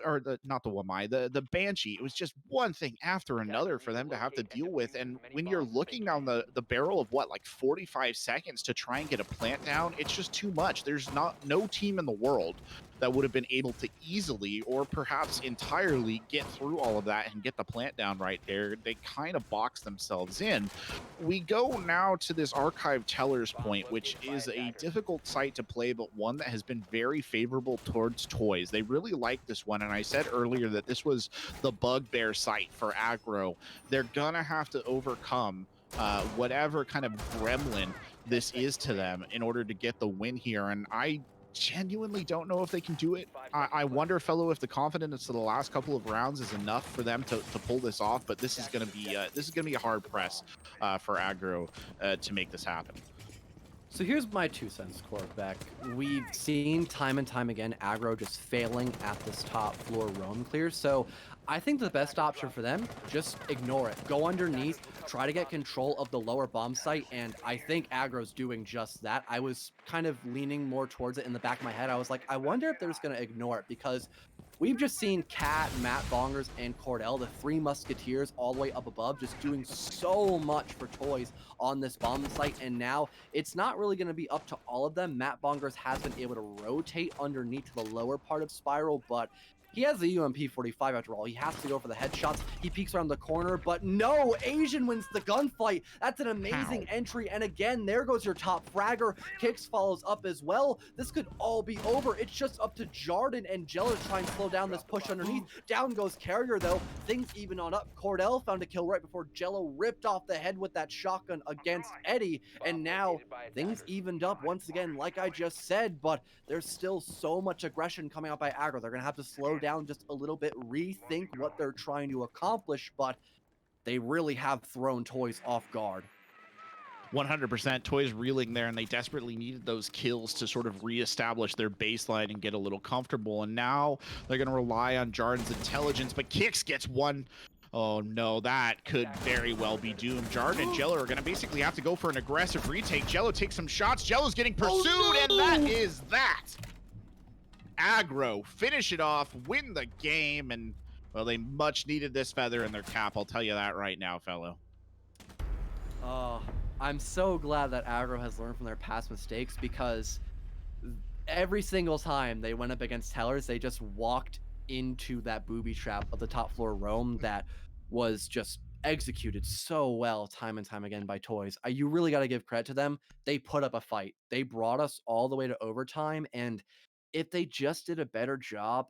Or the not the Wamai, the Banshee. It was just one thing after another for them to have to deal with. And when you're looking down the barrel of what, like 45 seconds to try and get a plant down, it's just too much. There's no team in the world that would have been able to easily or perhaps entirely get through all of that and get the plant down right there. They kind of box themselves in. We go now to this archive teller's point, which is a difficult site to play, but one that has been very favorable towards toys. They really like this one, and I said earlier that this was the bugbear site for aggro. They're gonna have to overcome whatever kind of gremlin this is to them in order to get the win here. And I genuinely don't know if they can do it. I wonder, fellow, if the confidence of the last couple of rounds is enough for them to pull this off. But this is gonna be a hard press for Aggro to make this happen. So here's my 2 cents, Quarterback. We've seen time and time again aggro just failing at this top floor roam clear. So I think the best option for them, just ignore it. Go underneath, try to get control of the lower bomb site, and I think aggro's doing just that. I was kind of leaning more towards it in the back of my head. I was like, I wonder if they're just going to ignore it because we've just seen Cat, Matt Bongers, and Cordell, the three musketeers all the way up above, just doing so much for toys on this bomb site. And now it's not really going to be up to all of them. Matt Bongers has been able to rotate underneath to the lower part of Spiral, but he has the UMP 45 after all. He has to go for the headshots. He peeks around the corner, but no, Asian wins the gunfight. That's an amazing How? entry. And again, there goes your top fragger. Kicks follows up as well. This could all be over. It's just up to Jarden and Jello to try and slow down this push underneath. Down goes Carrier though. Things even on up. Cordell found a kill right before Jello ripped off the head with that shotgun against Eddie. And now things evened up once again, like I just said, but there's still so much aggression coming out by Aggro. They're going to have to slow down just a little bit, rethink what they're trying to accomplish, but they really have thrown toys off guard. 100%. Toys reeling there, and they desperately needed those kills to sort of reestablish their baseline and get a little comfortable. And now they're going to rely on Jarden's intelligence, but Kix gets one. Oh no, that could very well be doomed. Jarden and Jello are going to basically have to go for an aggressive retake. Jello takes some shots. Jello's getting pursued, Oh, no! and that is that. Aggro finish it off, win the game, and well, they much needed this feather in their cap. I'll tell you that right now, fellow. Uh, I'm so glad that Aggro has learned from their past mistakes because every single time they went up against Tellers, they just walked into that booby trap of the top floor roam that was just executed so well time and time again by Toys. You really got to give credit to them. They put up a fight. They brought us all the way to overtime, and if they just did a better job